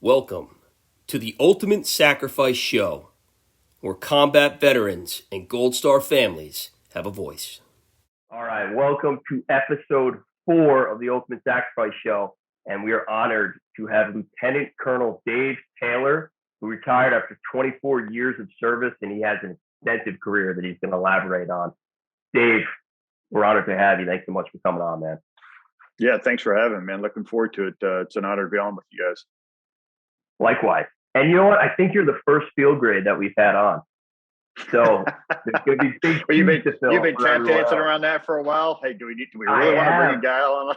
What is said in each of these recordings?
Welcome to the Ultimate Sacrifice Show, where combat veterans and Gold Star families have a voice. All right, welcome to episode 4 of the Ultimate Sacrifice Show, and we are honored to have Lieutenant Colonel Dave Taylor, who retired after 24 years of service, and he has an extensive career that he's going to elaborate on. Dave, we're honored to have you. Thanks so much for coming on, man. Yeah, thanks for having me, man. Looking forward to it. It's an honor to be on with you guys. Likewise. And you know what? I think you're the first field grade that we've had on. So there's going to be big well, you've been tap dancing around that for a while. Hey, do we really want to bring a guy on?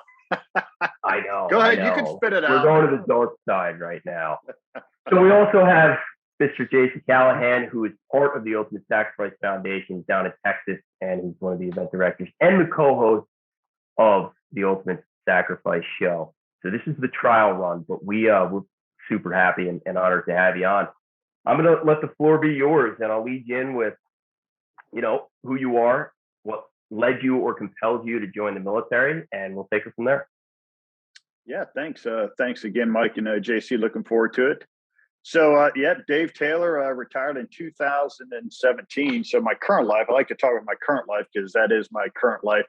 I know. Go ahead. You can spit it out. We're going to the dark side right now. So we also have Mr. Jason Callahan, who is part of the Ultimate Sacrifice Foundation down in Texas, and he's one of the event directors and the co-host of the Ultimate Sacrifice Show. So this is the trial run, but we're super happy and honored to have you on. I'm going to let the floor be yours, and I'll lead you in with, who you are, what led you or compelled you to join the military, and we'll take it from there. Yeah, thanks. Thanks again, Mike and JC. Looking forward to it. So, Dave Taylor retired in 2017. So my current life, I like to talk about my current life because that is my current life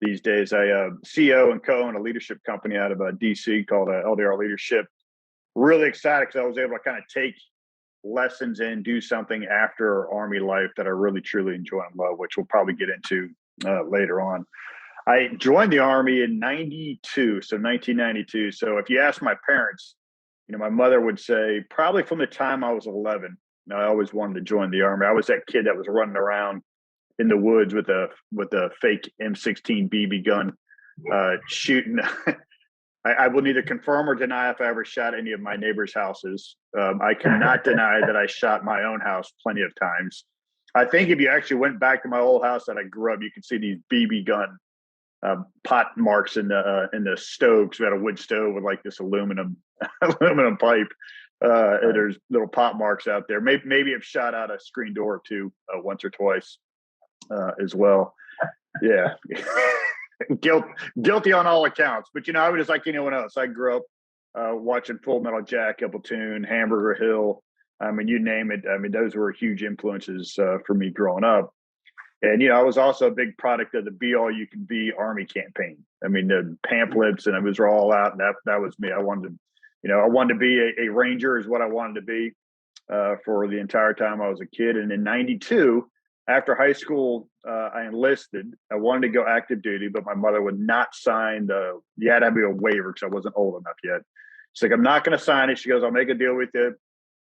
these days. I CEO and co-own a leadership company out of DC called LDR Leadership. Really excited because I was able to kind of take lessons and do something after Army life that I really, truly enjoy and love, which we'll probably get into later on. I joined the Army in 1992. So if you ask my parents, my mother would say probably from the time I was 11, I always wanted to join the Army. I was that kid that was running around in the woods with a fake M16 BB gun, shooting. I will neither confirm or deny if I ever shot any of my neighbors' houses. I cannot deny that I shot my own house plenty of times. I think if you actually went back to my old house that I grew up, you could see these BB gun pot marks in the stove. So we had a wood stove with like this aluminum pipe. And there's little pot marks out there. Maybe I've shot out a screen door or two once or twice as well. Yeah. Guilty on all accounts, but I was just like anyone else. I grew up watching Full Metal Jacket, Platoon, Hamburger Hill. I mean, you name it. I mean, those were huge influences for me growing up. And I was also a big product of the Be All You Can Be Army campaign. I mean, the pamphlets and it was all out, and that was me. I wanted to be a Ranger is what I wanted to be for the entire time I was a kid. And in '92. After high school, I enlisted. I wanted to go active duty, but my mother would not sign you had to be a waiver because I wasn't old enough yet. She's like, I'm not going to sign it. She goes, I'll make a deal with you.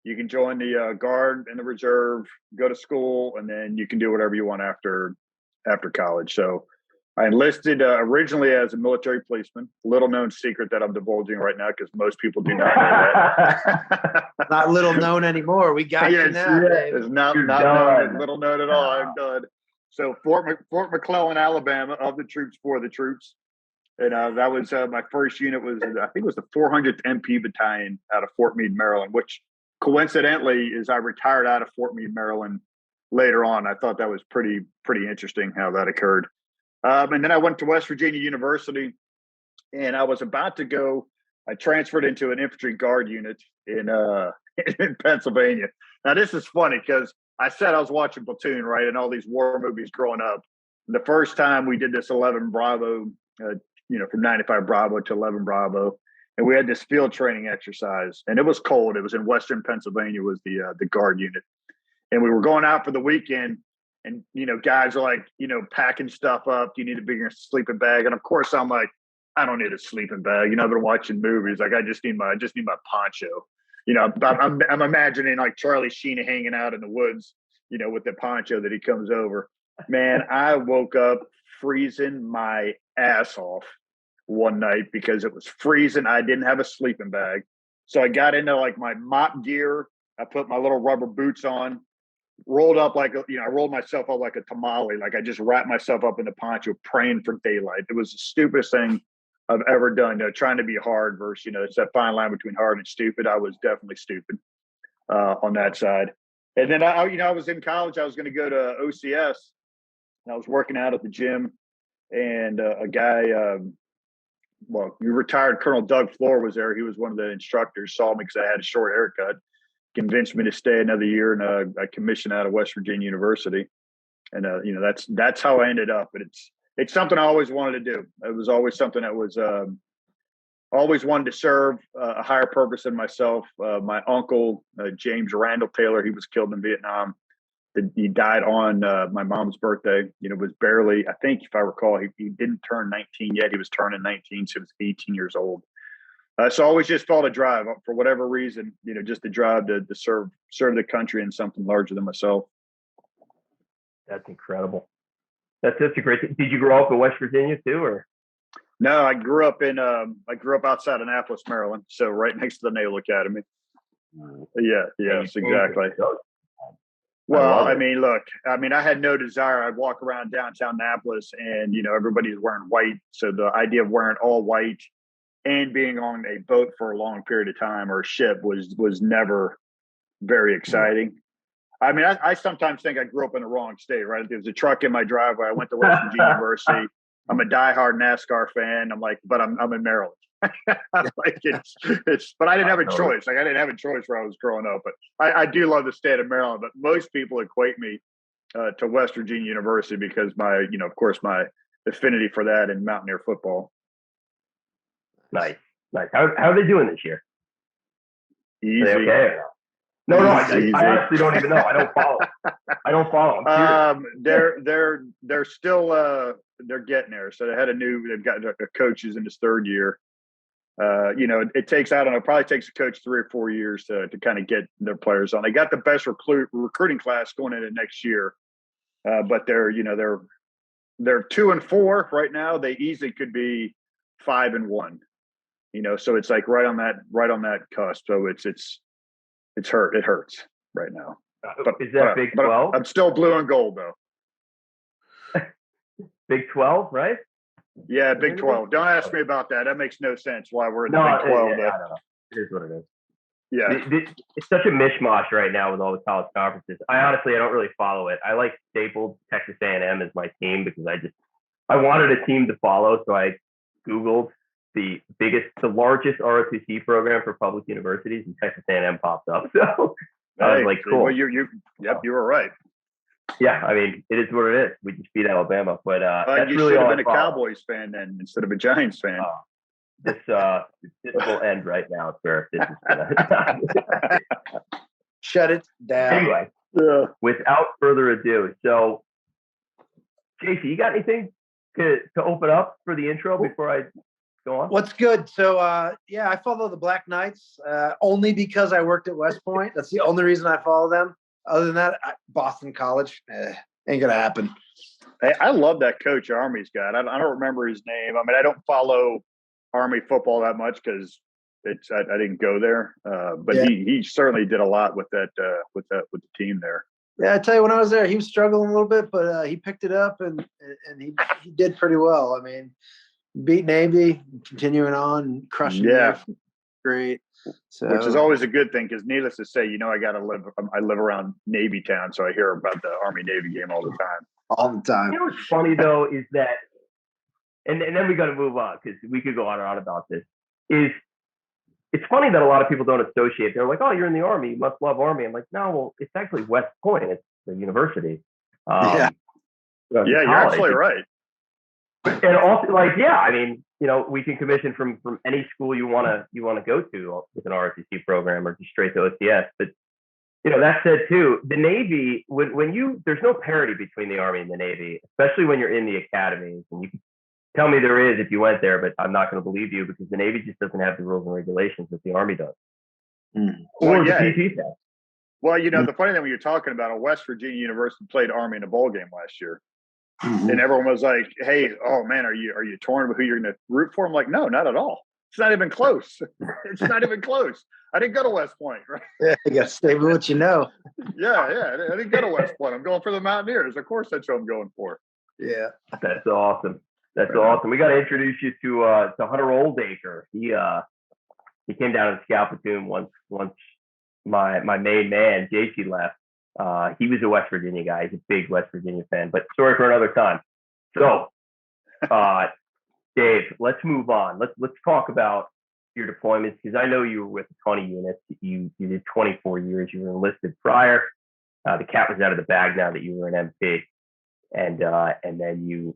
You can join the Guard and the Reserve, go to school, and then you can do whatever you want after college. So I enlisted originally as a military policeman. Little known secret that I'm divulging right now because most people do not know that. Not little known anymore. We got you now, Dave. It's not known, little known at all. I'm done. So Fort McClellan, Alabama, of the troops for the troops. And that was my first unit was, I think it was the 400th MP Battalion out of Fort Meade, Maryland, which coincidentally is I retired out of Fort Meade, Maryland later on. I thought that was pretty interesting how that occurred. And then I went to West Virginia University, and I was about to go. I transferred into an infantry guard unit in Pennsylvania. Now, this is funny because I said I was watching Platoon, right, and all these war movies growing up. And the first time we did this 11 Bravo, from 95 Bravo to 11 Bravo, and we had this field training exercise, and it was cold. It was in Western Pennsylvania, was the guard unit, and we were going out for the weekend. And, guys are like, packing stuff up. Do you need a bigger sleeping bag? And of course I'm like, I don't need a sleeping bag. I've been watching movies. Like, I just need my poncho. I'm imagining like Charlie Sheen hanging out in the woods, with the poncho that he comes over. Man, I woke up freezing my ass off one night because it was freezing. I didn't have a sleeping bag. So I got into like my mop gear. I put my little rubber boots on. Rolled up I rolled myself up like a tamale. Like I just wrapped myself up in the poncho, praying for daylight. It was the stupidest thing I've ever done. Trying to be hard versus, it's that fine line between hard and stupid. I was definitely stupid on that side. And then I was in college. I was going to go to OCS. And I was working out at the gym, and a guy retired Colonel Doug Floor was there. He was one of the instructors, saw me because I had a short haircut, convinced me to stay another year, and I commissioned out of West Virginia University. And, that's how I ended up. But it's something I always wanted to do. It was always something that was always wanted to serve a higher purpose than myself. My uncle, James Randall Taylor, he was killed in Vietnam. He died on my mom's birthday. Was barely, I think, if I recall, he didn't turn 19 yet. He was turning 19, so he was 18 years old. So I always just felt a drive for whatever reason, just a drive to serve the country in something larger than myself. That's incredible. That's just a great thing. Did you grow up in West Virginia too, or? No, I grew up outside Annapolis, Maryland, so right next to the Naval Academy. Yes, exactly. Well, I mean, look, I had no desire. I'd walk around downtown Annapolis and, everybody's wearing white. So the idea of wearing all white and being on a boat for a long period of time or a ship was never very exciting. I sometimes think I grew up in the wrong state, right? There was a truck in my driveway. I went to West Virginia University. I'm a diehard NASCAR fan. I'm like, but I'm in Maryland. Like but I didn't have a choice. Like I didn't have a choice where I was growing up. But I do love the state of Maryland. But most people equate me to West Virginia University because my affinity for that and Mountaineer football. Nice. How are they doing this year? Easy. Okay. No, I honestly don't even know. I don't follow. They're still they're getting there. So they've got a coach who's in his third year. It takes, probably takes a coach 3 or 4 years to kind of get their players on. They got the best recruiting class going into next year. But they're 2-4 right now. They easily could be 5-1, so it's like right on that cusp. So it hurts right now. But is that Big 12? I'm still blue and gold though. Big 12, right? Yeah, Big 12. Don't ask me about that. That makes no sense why we're in the Big 12. I don't know. It is what it is. Yeah. It's such a mishmash right now with all the college conferences. I don't really follow it. I like stapled Texas A&M as my team because I wanted a team to follow. So I Googled the largest ROTC program for public universities, and Texas A&M popped up. So I was like, cool. Well, you were right. Yeah, it is what it is. We just beat Alabama, but that's you really should all have been a Cowboys fan then instead of a Giants fan. This will end right now, sir. This is gonna shut it down. Anyway, without further ado, so JC, you got anything to open up for the intro before I go on? What's good? So I follow the Black Knights only because I worked at West Point. That's the only reason I follow them. Other than that, Boston College ain't gonna happen. Hey, I love that coach Army's got. I don't remember his name. I don't follow Army football that much because I didn't go there. But he certainly did a lot with that with the team there. Yeah, I tell you, when I was there, he was struggling a little bit, but he picked it up and he did pretty well. Beat Navy, continuing on, crushing. Yeah, great. So, which is always a good thing because, needless to say, I live around Navy town, so I hear about the Army Navy game all the time. All the time. What's funny though is that, and then we got to move on because we could go on and on about this. It's funny that a lot of people don't associate. They're like, "Oh, you're in the Army, you must love Army." I'm like, "No, well, it's actually West Point. It's the university." You're absolutely right. And also, we can commission from any school you want to go to with an ROTC program or just straight to OCS. But that said, too, the Navy, there's no parity between the Army and the Navy, especially when you're in the academies. And you can tell me there is if you went there, but I'm not going to believe you because the Navy just doesn't have the rules and regulations that the Army does. Or the PT test. Well, the funny thing when you're talking about West Virginia University played Army in a bowl game last year. Mm-hmm. And everyone was like, "Hey, oh man, are you torn with who you're going to root for?" I'm like, "No, not at all. It's not even close. It's not even close. I didn't go to West Point, right?" Yeah, you got to stay with what you know. Yeah, I didn't go to West Point. I'm going for the Mountaineers. Of course, that's what I'm going for. Yeah, that's awesome. That's awesome. We got to introduce you to Hunter Oldacre. He came down to the scout platoon once my main man JC left. He was a West Virginia guy. He's a big West Virginia fan, but story for another time. So, Dave, let's move on. Let's talk about your deployments, because I know you were with a ton of units. You did 24 years. You were enlisted prior. The cat was out of the bag now that you were an MP, and then you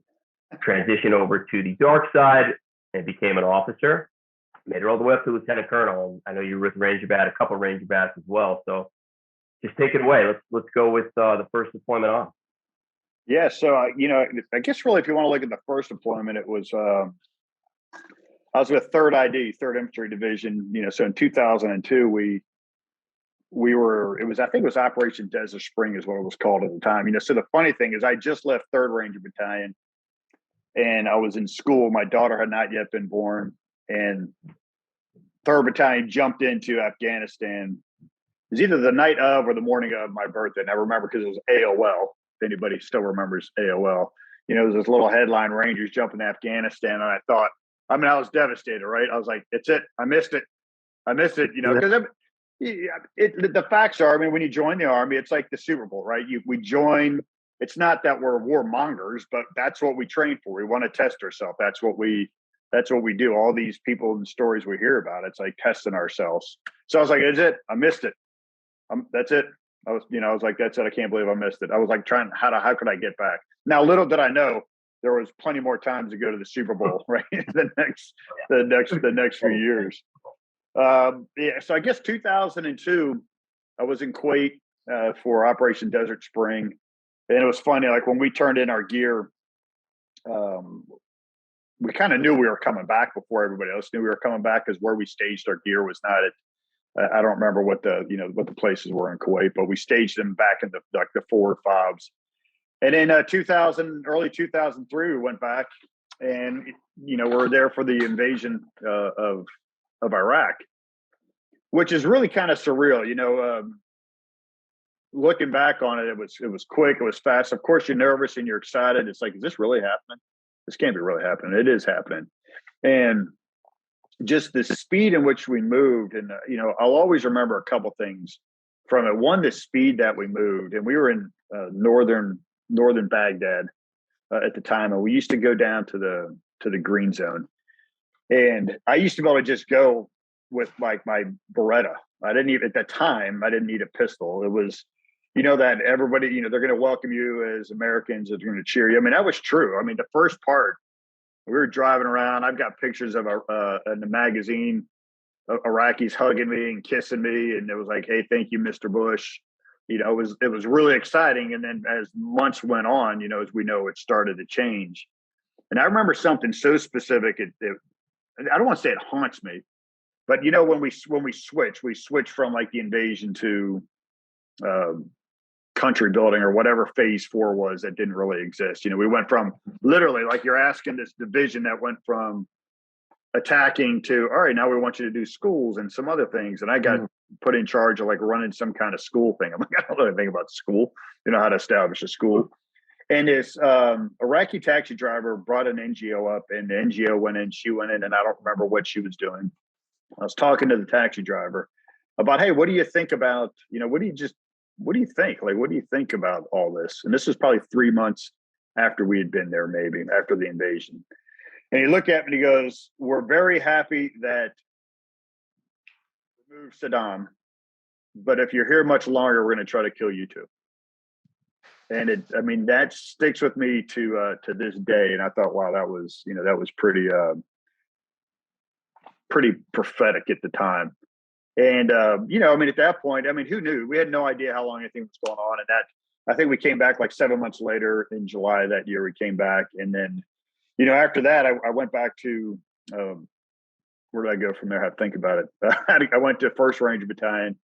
transitioned over to the dark side and became an officer. Made it all the way up to lieutenant colonel. And I know you were with Ranger Bat, a couple of Ranger Bats as well. So just take it away. Let's go with the first deployment on. Yeah, so I guess really, if you want to look at the first deployment, it was I was with 3rd ID, 3rd Infantry Division. So in 2002, we were, I think it was Operation Desert Spring is what it was called at the time. So the funny thing is, I just left 3rd Ranger Battalion, and I was in school. My daughter had not yet been born, and 3rd Battalion jumped into Afghanistan. It was either the night of or the morning of my birthday. And I remember because it was AOL. If anybody still remembers AOL, it was this little headline: Rangers jumping to Afghanistan. And I thought, I was devastated, right? I was like, it's it. I missed it, because the facts are, when you join the Army, it's like the Super Bowl, right? We join. It's not that we're warmongers, but that's what we train for. We want to test ourselves. That's what we do. All these people and stories we hear about, it's like testing ourselves. So I was like, is it? I missed it. That's it. I was like, that's it. I can't believe I missed it. I was like trying, how could I get back? Now, little did I know, there was plenty more times to go to the Super Bowl, right? the next few years. So I guess 2002, I was in Kuwait for Operation Desert Spring. And it was funny, like when we turned in our gear, we kind of knew we were coming back before everybody else knew we were coming back, because where we staged our gear was not at, I don't remember what the places were in Kuwait, but we staged them back in the forward fobs. And in early 2003, we went back, and we were there for the invasion of Iraq, which is really kind of surreal. Looking back on it, it was quick, it was fast. Of course, you're nervous and you're excited. It's like, is this really happening? This can't be really happening. It is happening, and just the speed in which we moved. And I'll always remember a couple things from it. One, the speed that we moved, and we were in northern Baghdad at the time, and we used to go down to the green zone, and I used to be able to just go with like my Beretta. I didn't even, at that time, I didn't need a pistol. It was, that everybody, they're going to welcome you as Americans, they're going to cheer you. That was true. The first part, we were driving around. I've got pictures of in the magazine, Iraqis hugging me and kissing me, and it was like, "Hey, thank you, Mr. Bush." It was really exciting. And then as months went on, as we know, it started to change. And I remember something so specific. I don't want to say it haunts me, but when we switched from like the invasion to country building, or whatever phase 4 was that didn't really exist. We went from literally, like you're asking, this division that went from attacking to, all right, now we want you to do schools and some other things. And I got put in charge of like running some kind of school thing. I'm like, I don't know anything about school, how to establish a school. And this Iraqi taxi driver brought an NGO up, and the NGO went in, she went in, and I don't remember what she was doing. I was talking to the taxi driver about, hey, what do you think about, what do you think? Like, what do you think about all this? And this was probably 3 months after we had been there, maybe after the invasion. And he looked at me and he goes, "We're very happy that we moved Saddam, but if you're here much longer, we're going to try to kill you too." And that sticks with me to this day. And I thought, wow, that was pretty prophetic at the time. And, at that point, who knew? We had no idea how long anything was going on. And I think we came back like 7 months later in July that year, we came back. And then, after that, I went back to, where did I go from there? I have to think about it. I went to 1st Ranger Battalion,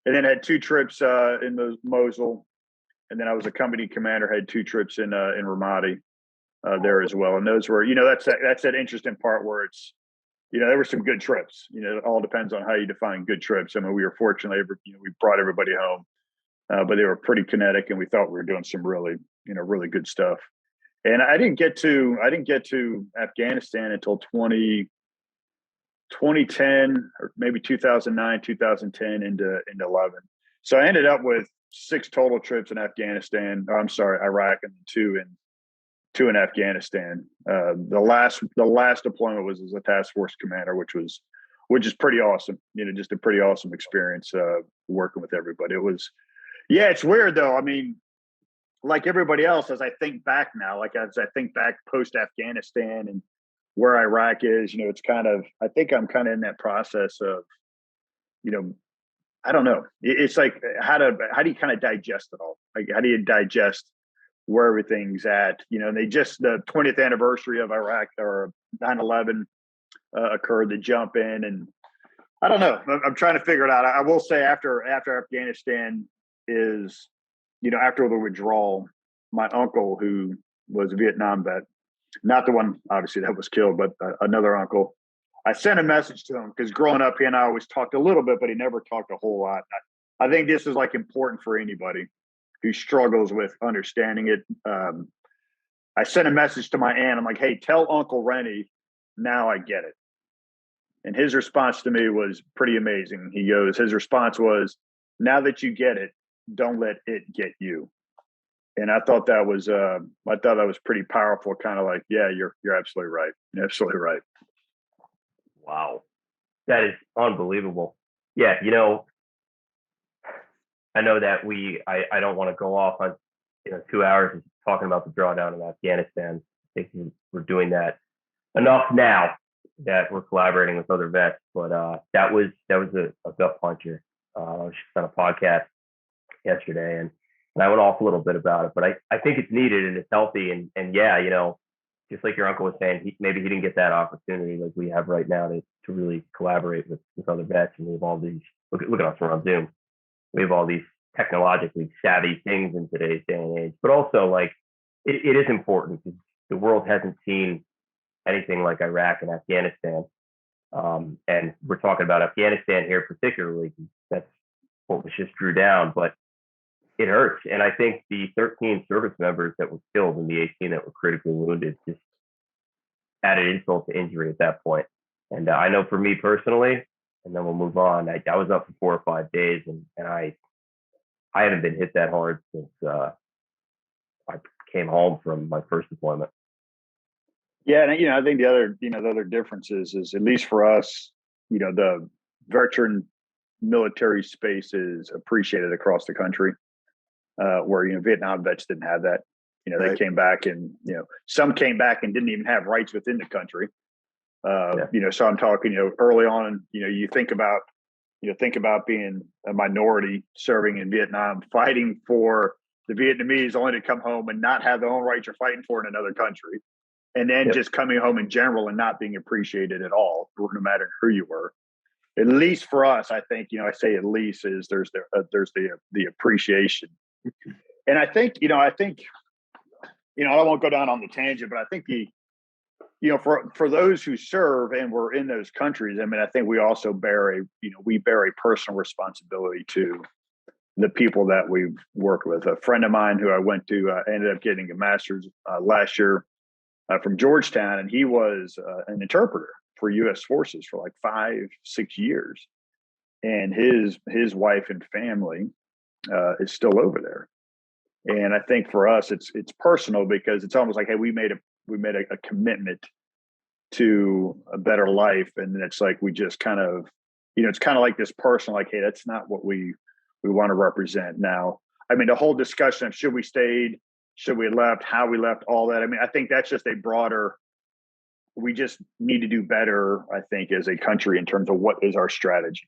and then had 2 trips in Mosul. And then I was a company commander, had 2 trips in Ramadi there as well. And those were, that's that interesting part where it's, there were some good trips. It all depends on how you define good trips. We were fortunate, we brought everybody home, but they were pretty kinetic, and we thought we were doing some really, really good stuff. And I didn't get to Afghanistan until 2010, or maybe 2009, 2010 into 11. So I ended up with 6 total trips in Afghanistan. Iraq, and 2 to an Afghanistan. The last deployment was as a task force commander, which is pretty awesome. Just a pretty awesome experience working with everybody. It was, yeah, it's weird though. I mean, like everybody else, as I think back now, like as I think back post Afghanistan and where Iraq is, it's kind of, I think I'm kind of in that process of, I don't know. It's like, how do you kind of digest it all? Like, how do you digest where everything's at? And the 20th anniversary of Iraq or 9/11 occurred, to jump in, and I don't know. I'm trying to figure it out. I will say after Afghanistan is, after the withdrawal, my uncle, who was a Vietnam vet, not the one obviously that was killed, but another uncle, I sent a message to him because growing up, he and I always talked a little bit, but he never talked a whole lot. I think this is like important for anybody who struggles with understanding it. I sent a message to my aunt. I'm like, hey, tell Uncle Rennie, now I get it. And his response to me was pretty amazing. His response was, now that you get it, don't let it get you. And I thought that was pretty powerful. Kind of like, yeah, you're absolutely right. You're absolutely right. Wow. That is unbelievable. Yeah. I know that I don't want to go off on, 2 hours talking about the drawdown in Afghanistan. I think we're doing that enough now that we're collaborating with other vets, but that was a gut puncher. I was just on a podcast yesterday and I went off a little bit about it, but I think it's needed and it's healthy. And yeah, just like your uncle was saying, maybe he didn't get that opportunity like we have right now to really collaborate with other vets. And we have all these, look at us, we're on Zoom. We have all these technologically savvy things in today's day and age, but also like it is important because the world hasn't seen anything like Iraq and Afghanistan. And we're talking about Afghanistan here particularly, because that's what was just drew down, but it hurts. And I think the 13 service members that were killed and the 18 that were critically wounded just added insult to injury at that point. And I know for me personally, and then we'll move on, I was up for 4 or 5 days and I haven't been hit that hard since I came home from my first deployment. Yeah, and I think the other difference is at least for us, the veteran military space is appreciated across the country, where Vietnam vets didn't have that. They came back and some came back and didn't even have rights within the country. So I'm talking early on. You think about being a minority serving in Vietnam, fighting for the Vietnamese, only to come home and not have their own rights you're fighting for in another country. And then just coming home in general and not being appreciated at all, no matter who you were. At least for us, I think, I say at least is there's the appreciation. And I think, I won't go down on the tangent, but I think for those who serve and were in those countries, I mean, I think we also bear a personal responsibility to the people that we've worked with. A friend of mine who I went to ended up getting a master's last year from Georgetown, and he was an interpreter for U.S. forces for like 5-6 years, and his wife and family is still over there. And I think for us, it's personal because it's almost like, hey, we made a commitment to a better life, and then it's like we just kind of, it's kind of like this personal, like, hey, that's not what we want to represent now. I mean, the whole discussion of should we stayed, should we have left, how we left, all that. I mean, I think that's just a broader, we just need to do better, I think, as a country in terms of what is our strategy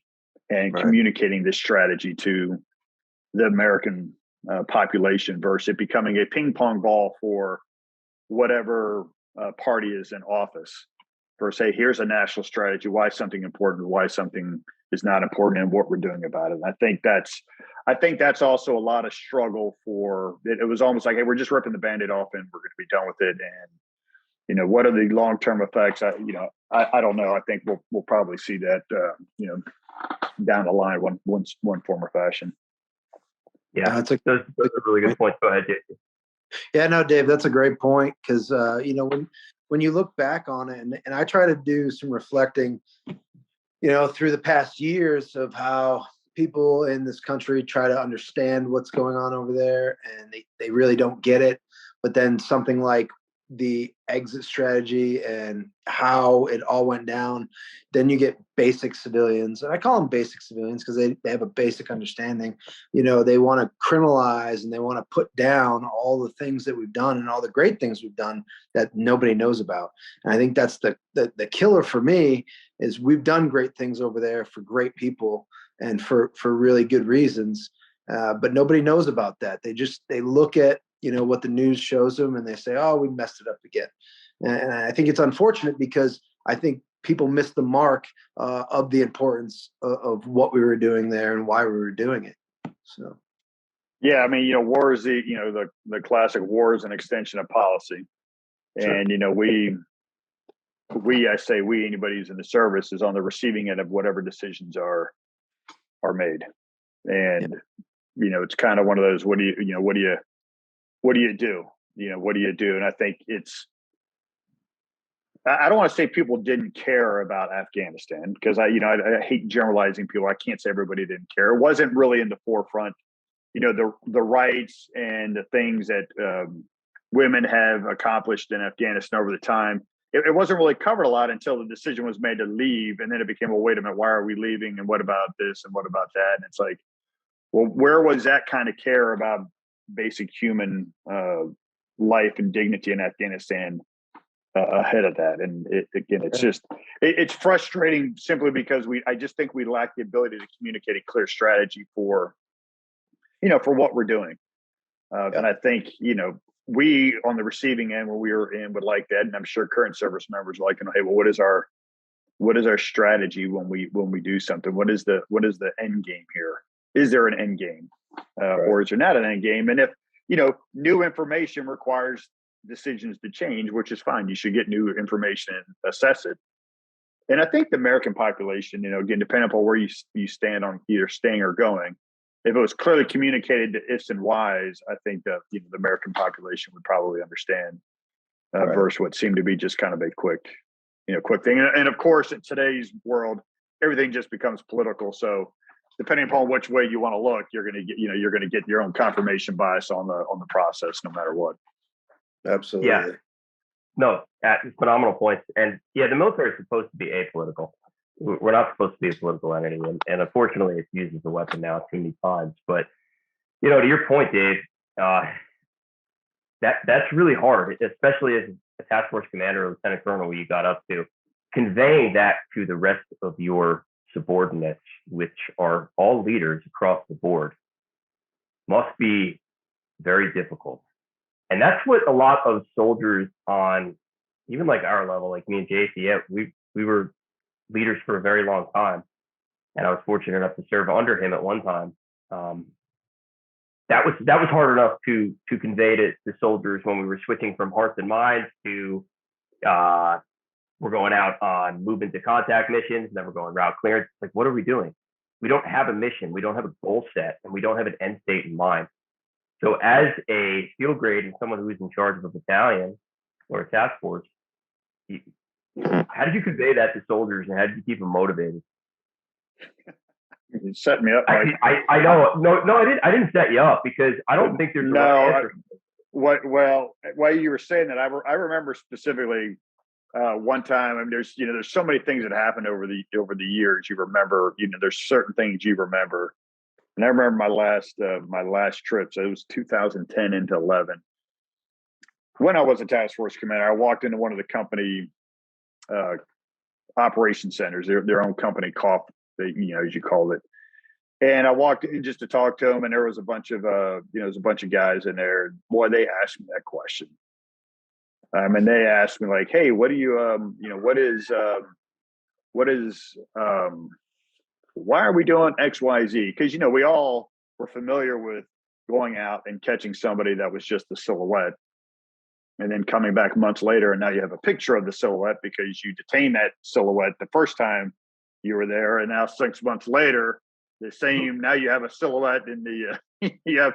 and communicating this strategy to the American population versus it becoming a ping pong ball for whatever party is in office versus, hey, here's a national strategy, why something important, why something is not important, and what we're doing about it. And I think that's also a lot of struggle for it. It was almost like, hey, we're just ripping the Band-Aid off and we're going to be done with it. And, what are the long-term effects? I don't know. I think we'll probably see that, down the line one form or fashion. Yeah, that's a really good point. Go ahead, Dave. Yeah, no, Dave, that's a great point because, when you look back on it, and I try to do some reflecting, through the past years of how people in this country try to understand what's going on over there, and they really don't get it. But then something like the exit strategy and how it all went down. Then you get basic civilians, and I call them basic civilians because they have a basic understanding. They want to criminalize and they want to put down all the things that we've done and all the great things we've done that nobody knows about. And I think that's the killer for me is we've done great things over there for great people and for really good reasons. But nobody knows about that. They look at what the news shows them and they say, oh, we messed it up again. And I think it's unfortunate because I think people miss the mark of the importance of what we were doing there and why we were doing it. So, yeah, I mean, war is the classic war is an extension of policy. Sure. And, I say we, anybody who's in the service is on the receiving end of whatever decisions are made. And, it's kind of one of those, what do you do? What do you do? And I think I don't want to say people didn't care about Afghanistan because I hate generalizing people. I can't say everybody didn't care. It wasn't really in the forefront. The rights and the things that women have accomplished in Afghanistan over the time. It wasn't really covered a lot until the decision was made to leave. And then it became, well, wait a minute, why are we leaving? And what about this? And what about that? And it's like, well, where was that kind of care about basic human life and dignity in Afghanistan ahead of that? And it's frustrating simply because I just think we lack the ability to communicate a clear strategy for what we're doing. And I think, we on the receiving end when we were in would like that. And I'm sure current service members are like, hey, well, what is our strategy when we do something? What is the end game here? Is there an end game? Or is there not an end game? And if, new information requires decisions to change, which is fine. You should get new information and assess it. And I think the American population, again, depending upon where you stand on either staying or going, if it was clearly communicated to ifs and whys, I think that the American population would probably understand versus what seemed to be just kind of a quick thing. And of course, in today's world, everything just becomes political. So depending upon which way you want to look, you're going to get your own confirmation bias on the process, no matter what. Absolutely. Yeah. No, phenomenal points. And the military is supposed to be apolitical. We're not supposed to be a political entity, and unfortunately, it's used as a weapon now too many times. But to your point, Dave, that's really hard, especially as a task force commander or lieutenant colonel, you got up to conveying that to the rest of your subordinates, which are all leaders across the board, must be very difficult. And that's what a lot of soldiers on even like our level, like me and JC, we were leaders for a very long time. And I was fortunate enough to serve under him at one time. That was hard enough to convey to soldiers when we were switching from hearts and minds to we're going out on movement to contact missions, then we're going route clearance. Like, what are we doing? We don't have a mission, we don't have a goal set, and we don't have an end state in mind. So as a field grade and someone who's in charge of a battalion or a task force, how did you convey that to soldiers, and how did you keep them motivated? You set me up. Mike. I know. No, I didn't set you up because I don't think there's Well, while you were saying that, I remember specifically one time. I mean, there's so many things that happened over the years. You remember, there's certain things you remember. And I remember my last trip. So it was 2010 into 11. When I was a task force commander, I walked into one of the company operation centers, their own company COF, as you call it. And I walked in just to talk to them, and there was a bunch of guys in there. Boy, they asked me that question. And they asked me like, "Hey, what do you, why are we doing X, Y, Z?" Because we all were familiar with going out and catching somebody that was just a silhouette, and then coming back months later, and now you have a picture of the silhouette because you detained that silhouette the first time you were there, and now 6 months later, the same. Now you have a silhouette in the you have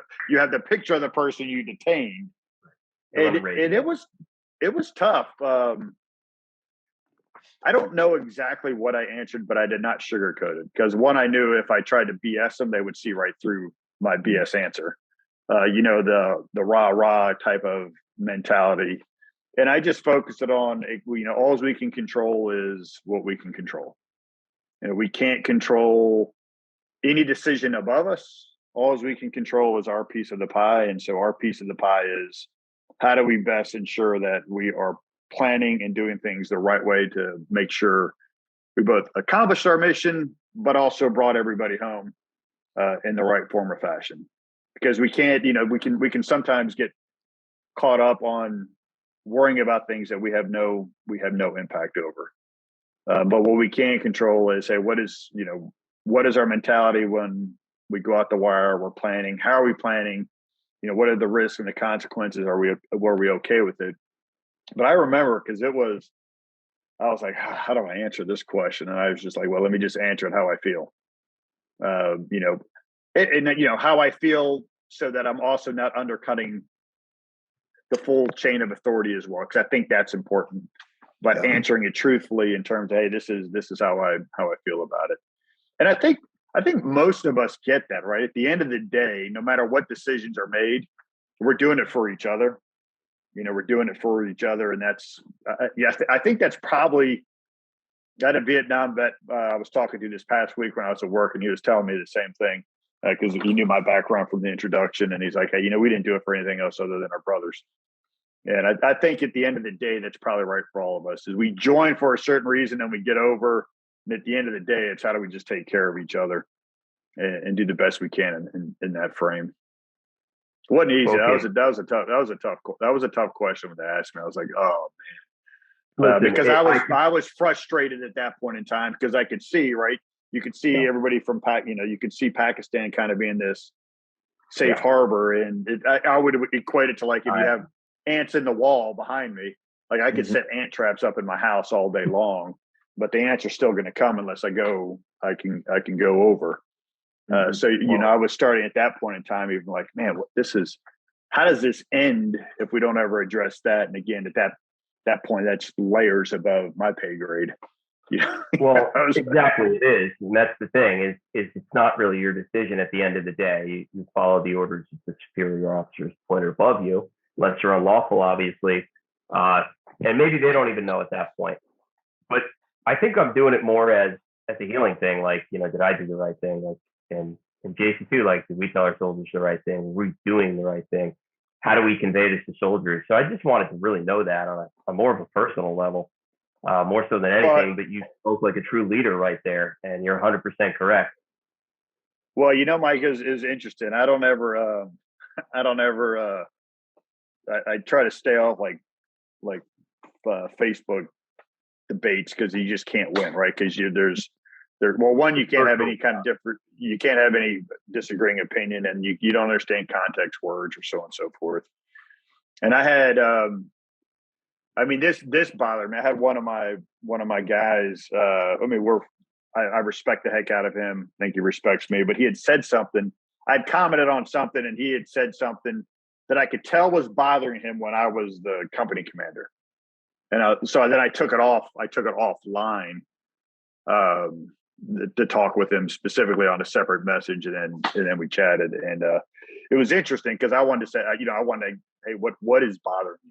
the picture of the person you detained, and it was tough. I don't know exactly what I answered, but I did not sugarcoat it because one, I knew if I tried to BS them, they would see right through my BS answer. The rah-rah type of mentality. And I just focused it on, all we can control is what we can control. We can't control any decision above us. All we can control is our piece of the pie. And so our piece of the pie is, how do we best ensure that we are planning and doing things the right way to make sure we both accomplished our mission, but also brought everybody home in the right form or fashion. Because we can't, we can sometimes get caught up on worrying about things that we have no impact over. But what we can control is, hey, what is our mentality when we go out the wire? We're planning. How are we planning? What are the risks and the consequences? Were we okay with it? But I remember, because I was like, how do I answer this question? And I was just like, well, let me just answer it how I feel. How I feel, so that I'm also not undercutting the full chain of authority as well, because I think that's important. But answering it truthfully in terms of, hey, this is how I feel about it. And I think most of us get that, right? At the end of the day, no matter what decisions are made, we're doing it for each other. We're doing it for each other, and that's I think that's probably got a Vietnam vet I was talking to this past week when I was at work, and he was telling me the same thing, because he knew my background from the introduction, and he's like, hey, we didn't do it for anything else other than our brothers. And I think at the end of the day, that's probably right for all of us, is we join for a certain reason and we get over. And at the end of the day, it's how do we just take care of each other and do the best we can in that frame. It wasn't easy. Okay. That was a tough question to ask me. I was like, oh man, because I was frustrated at that point in time, because I could see, right. You could see everybody from you could see Pakistan kind of being this safe harbor, and I would equate it to, like, if you have ants in the wall behind me, like I could set ant traps up in my house all day long, but the ants are still going to come unless I can go over. So I was starting at that point in time, even like, man, how does this end if we don't ever address that? And again, at that point, that's layers above my pay grade. Well, exactly, it is, and that's the thing. Is it's not really your decision at the end of the day. You follow the orders of the superior officers pointed above you, unless you're unlawful, obviously, and maybe they don't even know at that point. But I think I'm doing it more as a healing thing. Like, did I do the right thing? Like, and Jason too. Like, did we tell our soldiers the right thing? Were we doing the right thing? How do we convey this to soldiers? So I just wanted to really know that on a more of a personal level. More so than anything, but you spoke like a true leader right there, and you're 100% correct. Well, Mike, is interesting. I try to stay off like Facebook debates, because you just can't win, right? Because one, you can't have any disagreeing opinion, and you don't understand context words or so on and so forth. And I had this bothered me. I had one of my guys. I respect the heck out of him. I think he respects me. But he had said something. I'd commented on something, and he had said something that I could tell was bothering him when I was the company commander. And so then I took it off. I took it offline to talk with him specifically on a separate message, and then we chatted. And it was interesting, because I wanted to say, hey, what is bothering you?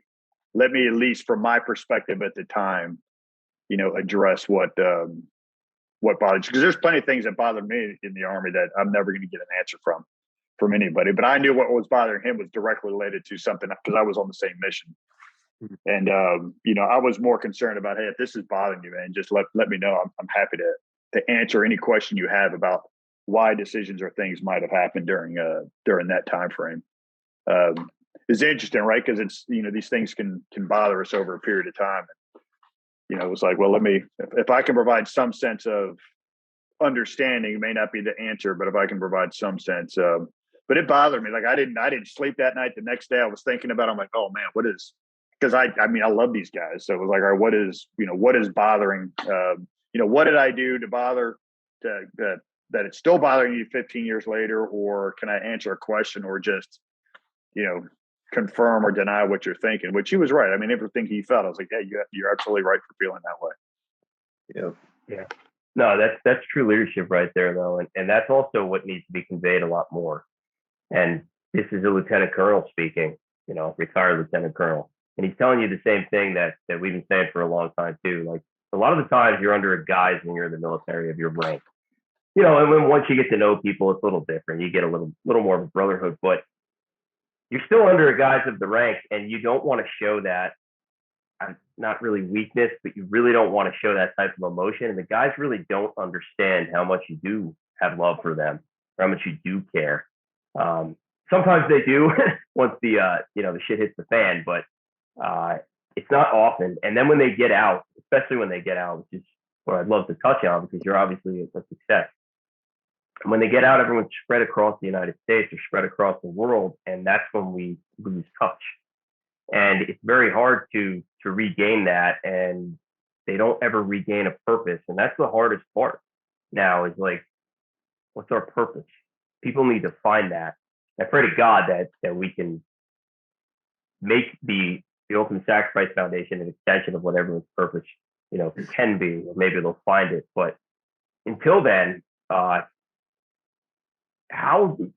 Let me, at least from my perspective at the time, address what bothers you. Because there's plenty of things that bother me in the Army that I'm never going to get an answer from anybody. But I knew what was bothering him was directly related to something, because I was on the same mission. And, I was more concerned about, hey, if this is bothering you, man, just let me know. I'm happy to answer any question you have about why decisions or things might have happened during that time frame. It's interesting, right? Because it's, these things can bother us over a period of time. It was like, well, if I can provide some sense of understanding, it may not be the answer, but if I can provide some sense, but it bothered me. Like, I didn't sleep that night. The next day I was thinking about it. I'm like, oh man, because I love these guys. So it was like, all right, what is bothering, what did I do to bother that it's still bothering you 15 years later, or can I answer a question, or just, confirm or deny what you're thinking, which he was right. Everything he felt, I was like, yeah, you're absolutely right for feeling that way. Yeah. No, that's true leadership right there, though. And that's also what needs to be conveyed a lot more. And this is a lieutenant colonel speaking, retired lieutenant colonel. And he's telling you the same thing that we've been saying for a long time too. Like a lot of the times you're under a guise when you're in the military of your rank. And when once you get to know people, it's a little different. You get a little more of a brotherhood, but you're still under a guise of the rank, and you don't want to show that. Not really weakness, but you really don't want to show that type of emotion. And the guys really don't understand how much you do have love for them, or how much you do care. Sometimes they do once the shit hits the fan, but it's not often. And then when they get out, especially when they get out, which is what I'd love to touch on because you're obviously a success. And when they get out, everyone's spread across the United States or spread across the world, and that's when we lose touch. And it's very hard to regain that, and they don't ever regain a purpose. And that's the hardest part now is like, what's our purpose? People need to find that. I pray to God that we can make the Ultimate Sacrifice Foundation an extension of what everyone's purpose, can be, or maybe they'll find it. But until then,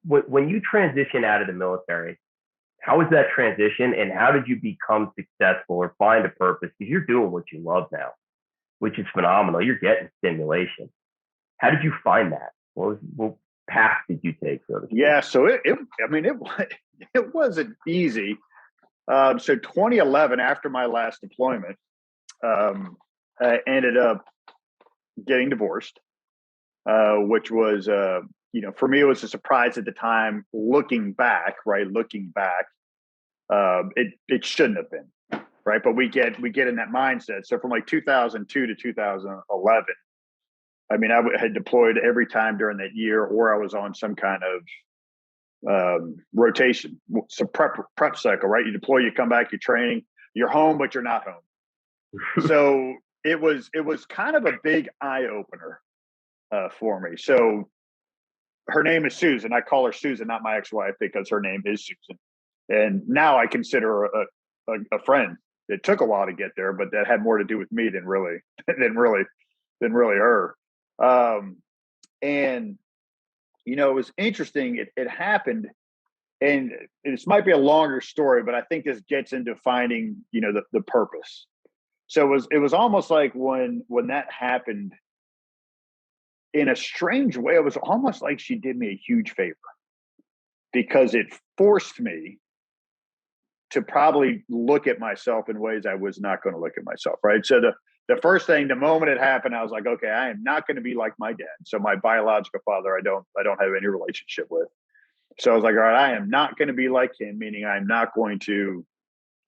when you transition out of the military, how was that transition, and how did you become successful or find a purpose? Because you're doing what you love now, which is phenomenal. You're getting stimulation. How did you find that? What path did you take? Yeah, so it wasn't easy. So 2011, after my last deployment, I ended up getting divorced, which was, for me, it was a surprise at the time. Looking back, it shouldn't have been, right? But we get in that mindset. So from like 2002 to 2011, I mean, I had deployed every time during that year, or I was on some kind of rotation. So prep cycle, right? You deploy, you come back, you're training, you're home, but you're not home. So it was kind of a big eye opener for me. So her name is Susan. I call her Susan, not my ex-wife, because her name is Susan. And now I consider her a friend. It took a while to get there, but that had more to do with me than really her. And it was interesting. It happened, and this might be a longer story, but I think this gets into finding, the purpose. So it was almost like when that happened, in a strange way, it was almost like she did me a huge favor, because it forced me to probably look at myself in ways I was not going to look at myself. Right. So the first thing, the moment it happened, I was like, okay, I am not going to be like my dad. So my biological father, I don't have any relationship with. So I was like, all right, I am not going to be like him, meaning I'm not going to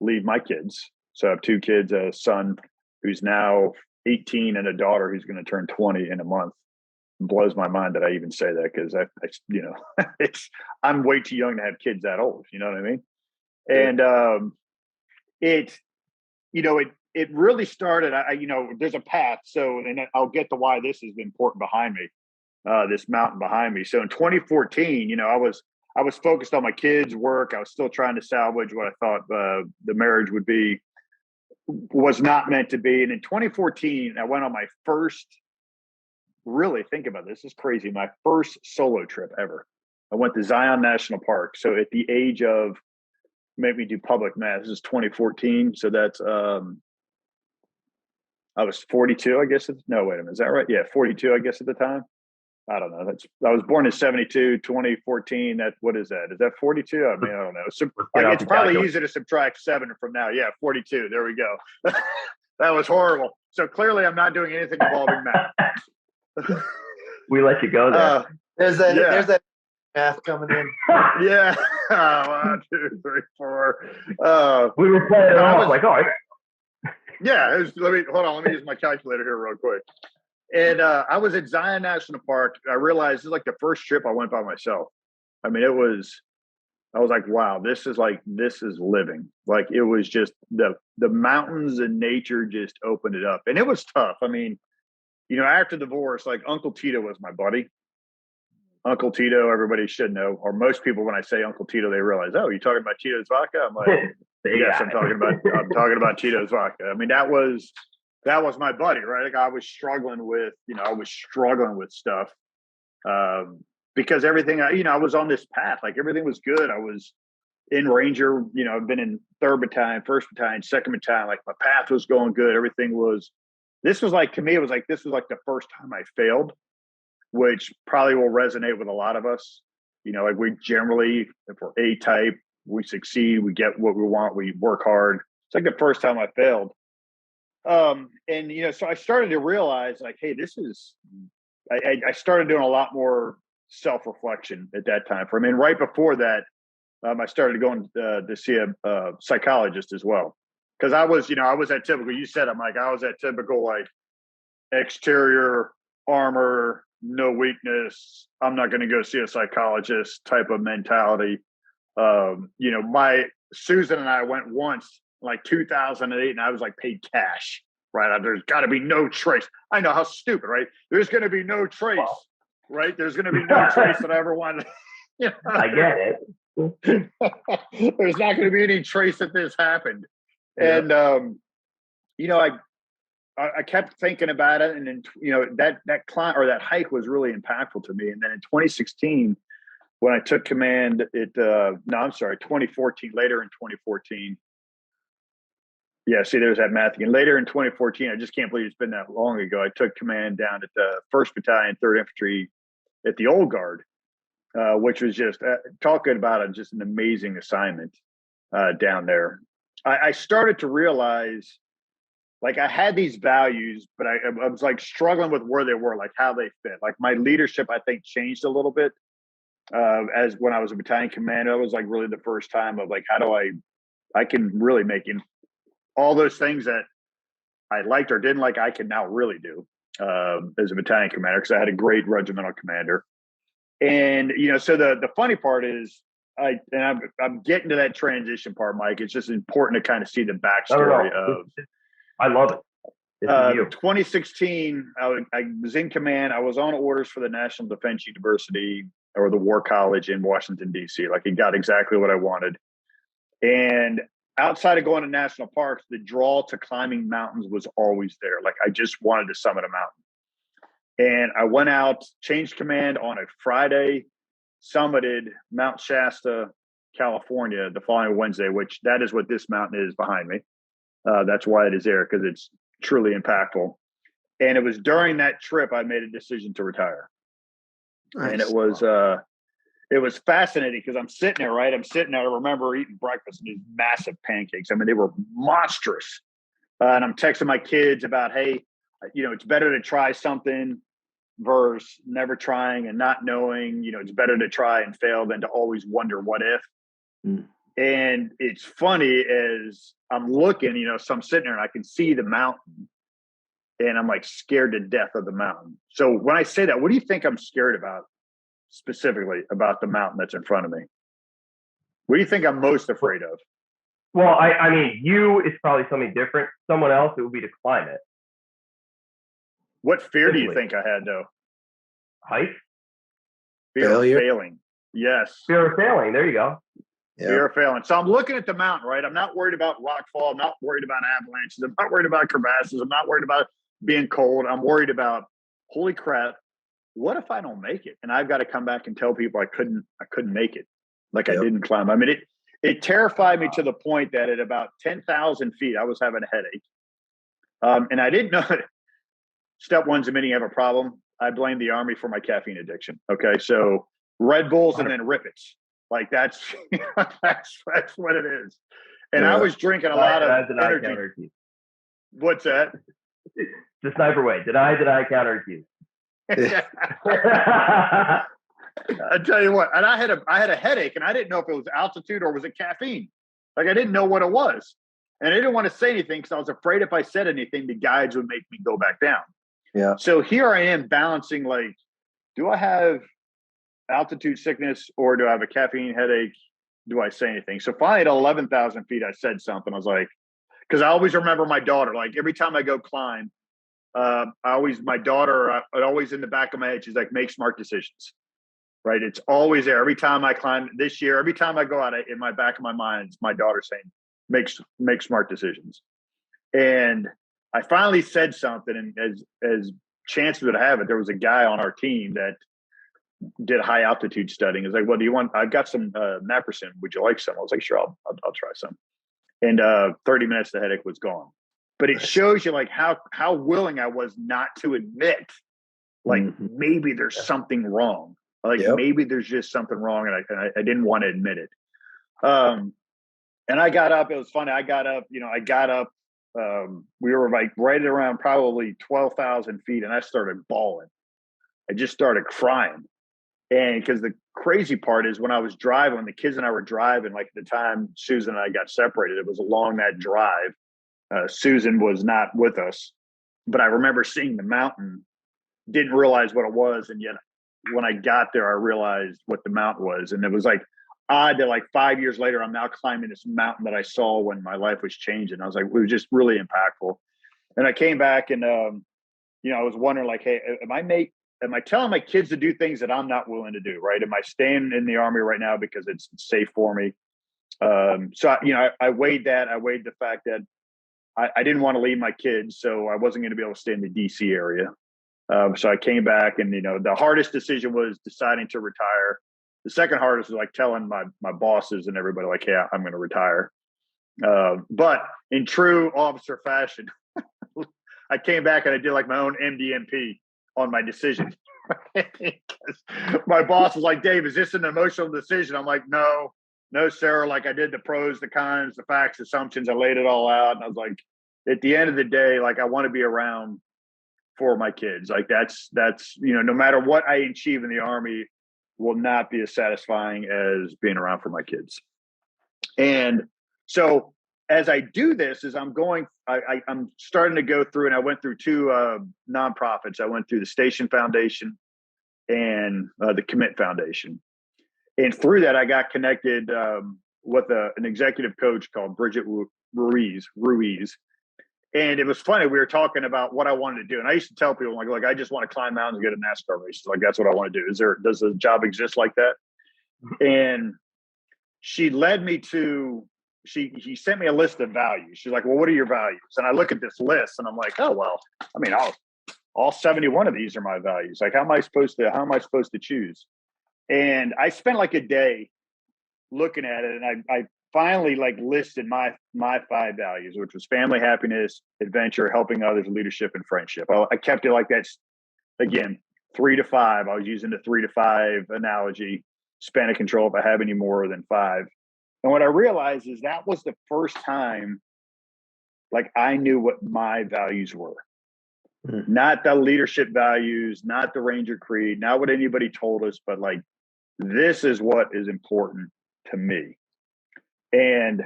leave my kids. So I have two kids, a son who's now 18 and a daughter who's going to turn 20 in a month. It blows my mind that I even say that, because I'm way too young to have kids that old. You know what I mean? And it really started. There's a path. So, and I'll get to why this is important behind me, this mountain behind me. So in 2014, I was focused on my kids' work. I was still trying to salvage what I thought the marriage was not meant to be. And in 2014, I went on my first. Really think about this. This is crazy. My first solo trip ever. I went to Zion National Park. So at the age of, make me do public math. This is 2014. So that's, I was 42, I guess. No, wait a minute. Is that right? Yeah. 42, I guess, at the time. I don't know. I was born in 72, 2014. What is that? Is that 42? I mean, I don't know. So, it's probably easy to subtract 7 from now. Yeah. 42. There we go. That was horrible. So clearly I'm not doing anything involving math. We let you go there. There's that math coming in. Yeah. 1, 2, 3, 4. We were playing it off like, all right. Yeah. Let me use my calculator here real quick. And I was at Zion National Park. I realized this is like the first trip I went by myself. I mean, I was like, wow, this is living. Like, it was just the mountains and nature just opened it up. And it was tough. I mean, after divorce, like, Uncle Tito was my buddy. Uncle Tito, everybody should know, or most people, when I say Uncle Tito, they realize, oh, you're talking about Tito's vodka? I'm like, yes, I'm talking about Tito's vodka. I mean, that was my buddy, right? Like, I was struggling with stuff because everything, I was on this path, like, everything was good. I was in Ranger, you know, I've been in 3rd Battalion, 1st Battalion, 2nd Battalion. Like my path was going good. Everything was, this was like, to me, it was like, this was like the first time I failed, which probably will resonate with a lot of us. You know, like we generally, if we're A-type, we succeed, we get what we want, we work hard. It's like the first time I failed. And, you know, so I started to realize like, hey, this is, I started doing a lot more self-reflection at that time. I mean, right before that, I started going to see a psychologist as well. Cause I was that typical, you said, I was that typical, like exterior armor, no weakness. I'm not going to go see a psychologist type of mentality. You know, Susan and I went once, like 2008, and I was like paid cash, right? There's got to be no trace. I know how stupid, right? There's going to be no trace, right? There's going to be no trace that I ever wanted. You know? I get it. There's not going to be any trace that this happened. Yeah. And, you know, I kept thinking about it. And then, you know, that climb or that hike was really impactful to me. And then in 2016, when I took command 2014, later in 2014. Yeah, see, there's that math again. Later in 2014, I just can't believe it's been that long ago. I took command down at the 1st Battalion, 3rd Infantry at the Old Guard, which was just talking about just an amazing assignment down there. I started to realize, like, I had these values, but I was like struggling with where they were, like how they fit. Like my leadership, I think, changed a little bit. As when I was a battalion commander, that was like really the first time of like, how do I can really make all those things that I liked or didn't like, I can now really do as a battalion commander, because I had a great regimental commander. And, you know, so the funny part is I'm getting to that transition part, Mike. It's just important to kind of see the backstory of. I love it. This is you. 2016, I was in command. I was on orders for the National Defense University, or the War College in Washington, D.C. Like, it got exactly what I wanted. And outside of going to national parks, the draw to climbing mountains was always there. Like, I just wanted to summit a mountain. And I went out, changed command on a Friday, summited Mount Shasta, California, the following Wednesday, which that is what this mountain is behind me. That's why it is there, because it's truly impactful. And it was during that trip I made a decision to retire. Nice. And it was fascinating, because I'm sitting there, right? I remember eating breakfast and these massive pancakes. I mean, they were monstrous. And I'm texting my kids about, hey, you know, it's better to try something versus never trying and not knowing. You know, it's better to try and fail than to always wonder what if. And it's funny, as I'm looking, you know, so I'm sitting there and I can see the mountain, and I'm like scared to death of the mountain. So when I say that, what do you think I'm scared about specifically about the mountain that's in front of me? What do you think I'm most afraid of? Well, I mean, you, it's probably something different. Someone else, it would be to climb it. What fear do you think I had, though? Height? Fear of failing. Yes. Fear of failing. There you go. Yeah. Fear of failing. So I'm looking at the mountain, right? I'm not worried about rockfall. I'm not worried about avalanches. I'm not worried about crevasses. I'm not worried about being cold. I'm worried about, holy crap, what if I don't make it? And I've got to come back and tell people I couldn't make it. Like, I didn't climb. I mean, it terrified me to the point that at about 10,000 feet, I was having a headache. And I didn't know it. Step one's admitting you have a problem. I blame the Army for my caffeine addiction. Okay. So Red Bulls and then Rippets. Like, that's what it is. And I was drinking a lot of energy. What's that? The sniper way. Deny, counter accuse. I tell you what, and I had a headache, and I didn't know if it was altitude or was it caffeine. Like, I didn't know what it was. And I didn't want to say anything because I was afraid if I said anything, the guides would make me go back down. Yeah. So here I am balancing, like, do I have altitude sickness or do I have a caffeine headache? Do I say anything? So finally at 11,000 feet, I said something. I was like, because I always remember my daughter, like every time I go climb, my daughter, always in the back of my head, she's like, make smart decisions, right? It's always there. Every time I climb this year, every time I go out, in my back of my mind, it's my daughter saying, make smart decisions. And I finally said something, and as chances would have it, there was a guy on our team that did high altitude studying. It's like, well, I've got some naproxen. Would you like some? I was like, sure, I'll try some. And 30 minutes, the headache was gone. But it shows you like how willing I was not to admit, like maybe there's something wrong. Like maybe there's just something wrong, and I didn't want to admit it. And I got up. It was funny. I got up. We were like right around probably 12,000 feet, and I started bawling. I just started crying. And because the crazy part is when I was driving, when the kids and I were driving, like at the time Susan and I got separated, it was along that drive. Susan was not with us, but I remember seeing the mountain, didn't realize what it was. And yet when I got there, I realized what the mountain was. And it was like odd that like 5 years later, I'm now climbing this mountain that I saw when my life was changing. I was like, it was just really impactful. And I came back and, I was wondering like, hey, am I telling my kids to do things that I'm not willing to do, right? Am I staying in the Army right now because it's safe for me? I weighed that. I weighed the fact that I didn't want to leave my kids, so I wasn't going to be able to stay in the DC area. So I came back and, the hardest decision was deciding to retire. The second hardest was like telling my bosses and everybody like, hey, I'm going to retire. But in true officer fashion, I came back and I did like my own MDMP on my decision. My boss was like, Dave, is this an emotional decision? I'm like, no, sir. Like I did the pros, the cons, the facts, assumptions. I laid it all out. And I was like, at the end of the day, like I want to be around for my kids. Like that's, no matter what I achieve in the Army will not be as satisfying as being around for my kids. And so as I do this, as I'm starting to go through, and I went through two nonprofits. I went through the Station Foundation and the Commit Foundation. And through that, I got connected with an executive coach called Bridget Ruiz. And it was funny. We were talking about what I wanted to do. And I used to tell people, like, I just want to climb mountains and go to NASCAR races. Like, that's what I want to do. Does a job exist like that? And she led me to, she sent me a list of values. She's like, well, what are your values? And I look at this list and I'm like, oh, well, I mean, all 71 of these are my values. Like, how am I supposed to choose? And I spent like a day looking at it, and I finally like listed my 5 values, which was family, happiness, adventure, helping others, leadership, and friendship. I kept it like that. Again, 3 to 5. I was using the 3 to 5 analogy, span of control if I have any more than 5. And what I realized is that was the first time like I knew what my values were. Not the leadership values, not the Ranger Creed, not what anybody told us, but like, this is what is important to me. And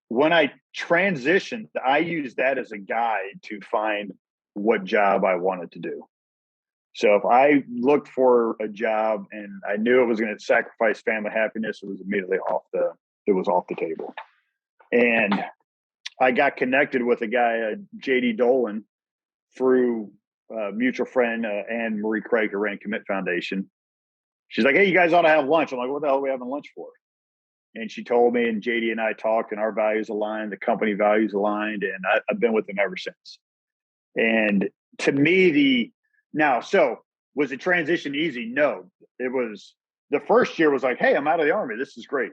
when I transitioned, I used that as a guide to find what job I wanted to do. So if I looked for a job and I knew it was going to sacrifice family happiness, it was immediately off the table. And I got connected with a guy, JD Dolan, through a mutual friend, Anne Marie Craig, who ran Commit Foundation. She's like, hey, you guys ought to have lunch. I'm like, what the hell are we having lunch for? And she told me, and JD and I talked, and our values aligned, the company values aligned, and I've been with them ever since. And to me, so was the transition easy? No, it was. The first year was like, hey, I'm out of the Army. This is great.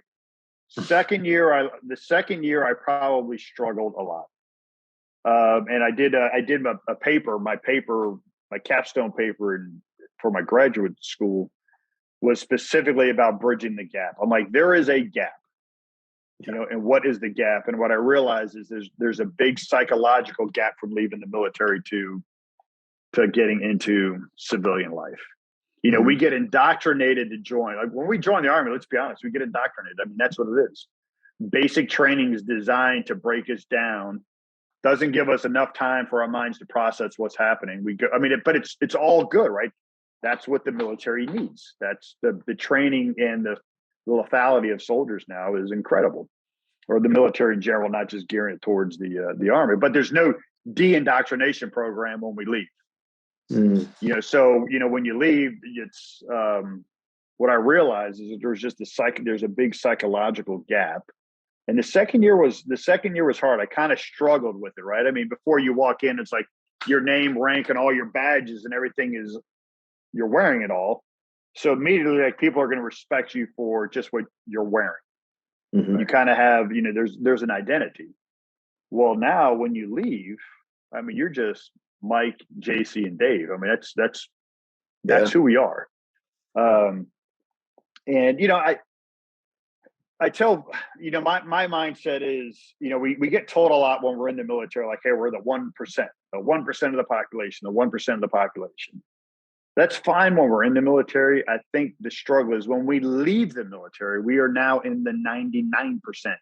The second year, I probably struggled a lot. And I did a paper, my capstone paper for my graduate school was specifically about bridging the gap. I'm like, there is a gap, and what is the gap? And what I realized is there's a big psychological gap from leaving the military to getting into civilian life. We get indoctrinated to join. Like when we join the Army, let's be honest, we get indoctrinated. I mean, that's what it is. Basic training is designed to break us down. Doesn't give us enough time for our minds to process what's happening. But it's all good, right? That's what the military needs. That's the training and the lethality of soldiers now is incredible, or the military in general, not just gearing it towards the Army. But there's no de-indoctrination program when we leave. So when you leave, it's what I realized is that there's a big psychological gap. And the second year was hard. I kind of struggled with it, right? I mean, before you walk in, it's like your name, rank, and all your badges and everything is you're wearing it all. So immediately, like, people are going to respect you for just what you're wearing. Mhm. You kind of have, there's an identity. Well, now when you leave, I mean, you're just Mike, JC, and Dave. I mean, that's Yeah. who we are. And I tell, my mindset is, we get told a lot when we're in the military, like, hey, we're the 1%, the 1% of the population, the 1% of the population. That's fine when we're in the military. I think the struggle is when we leave the military, we are now in the 99%.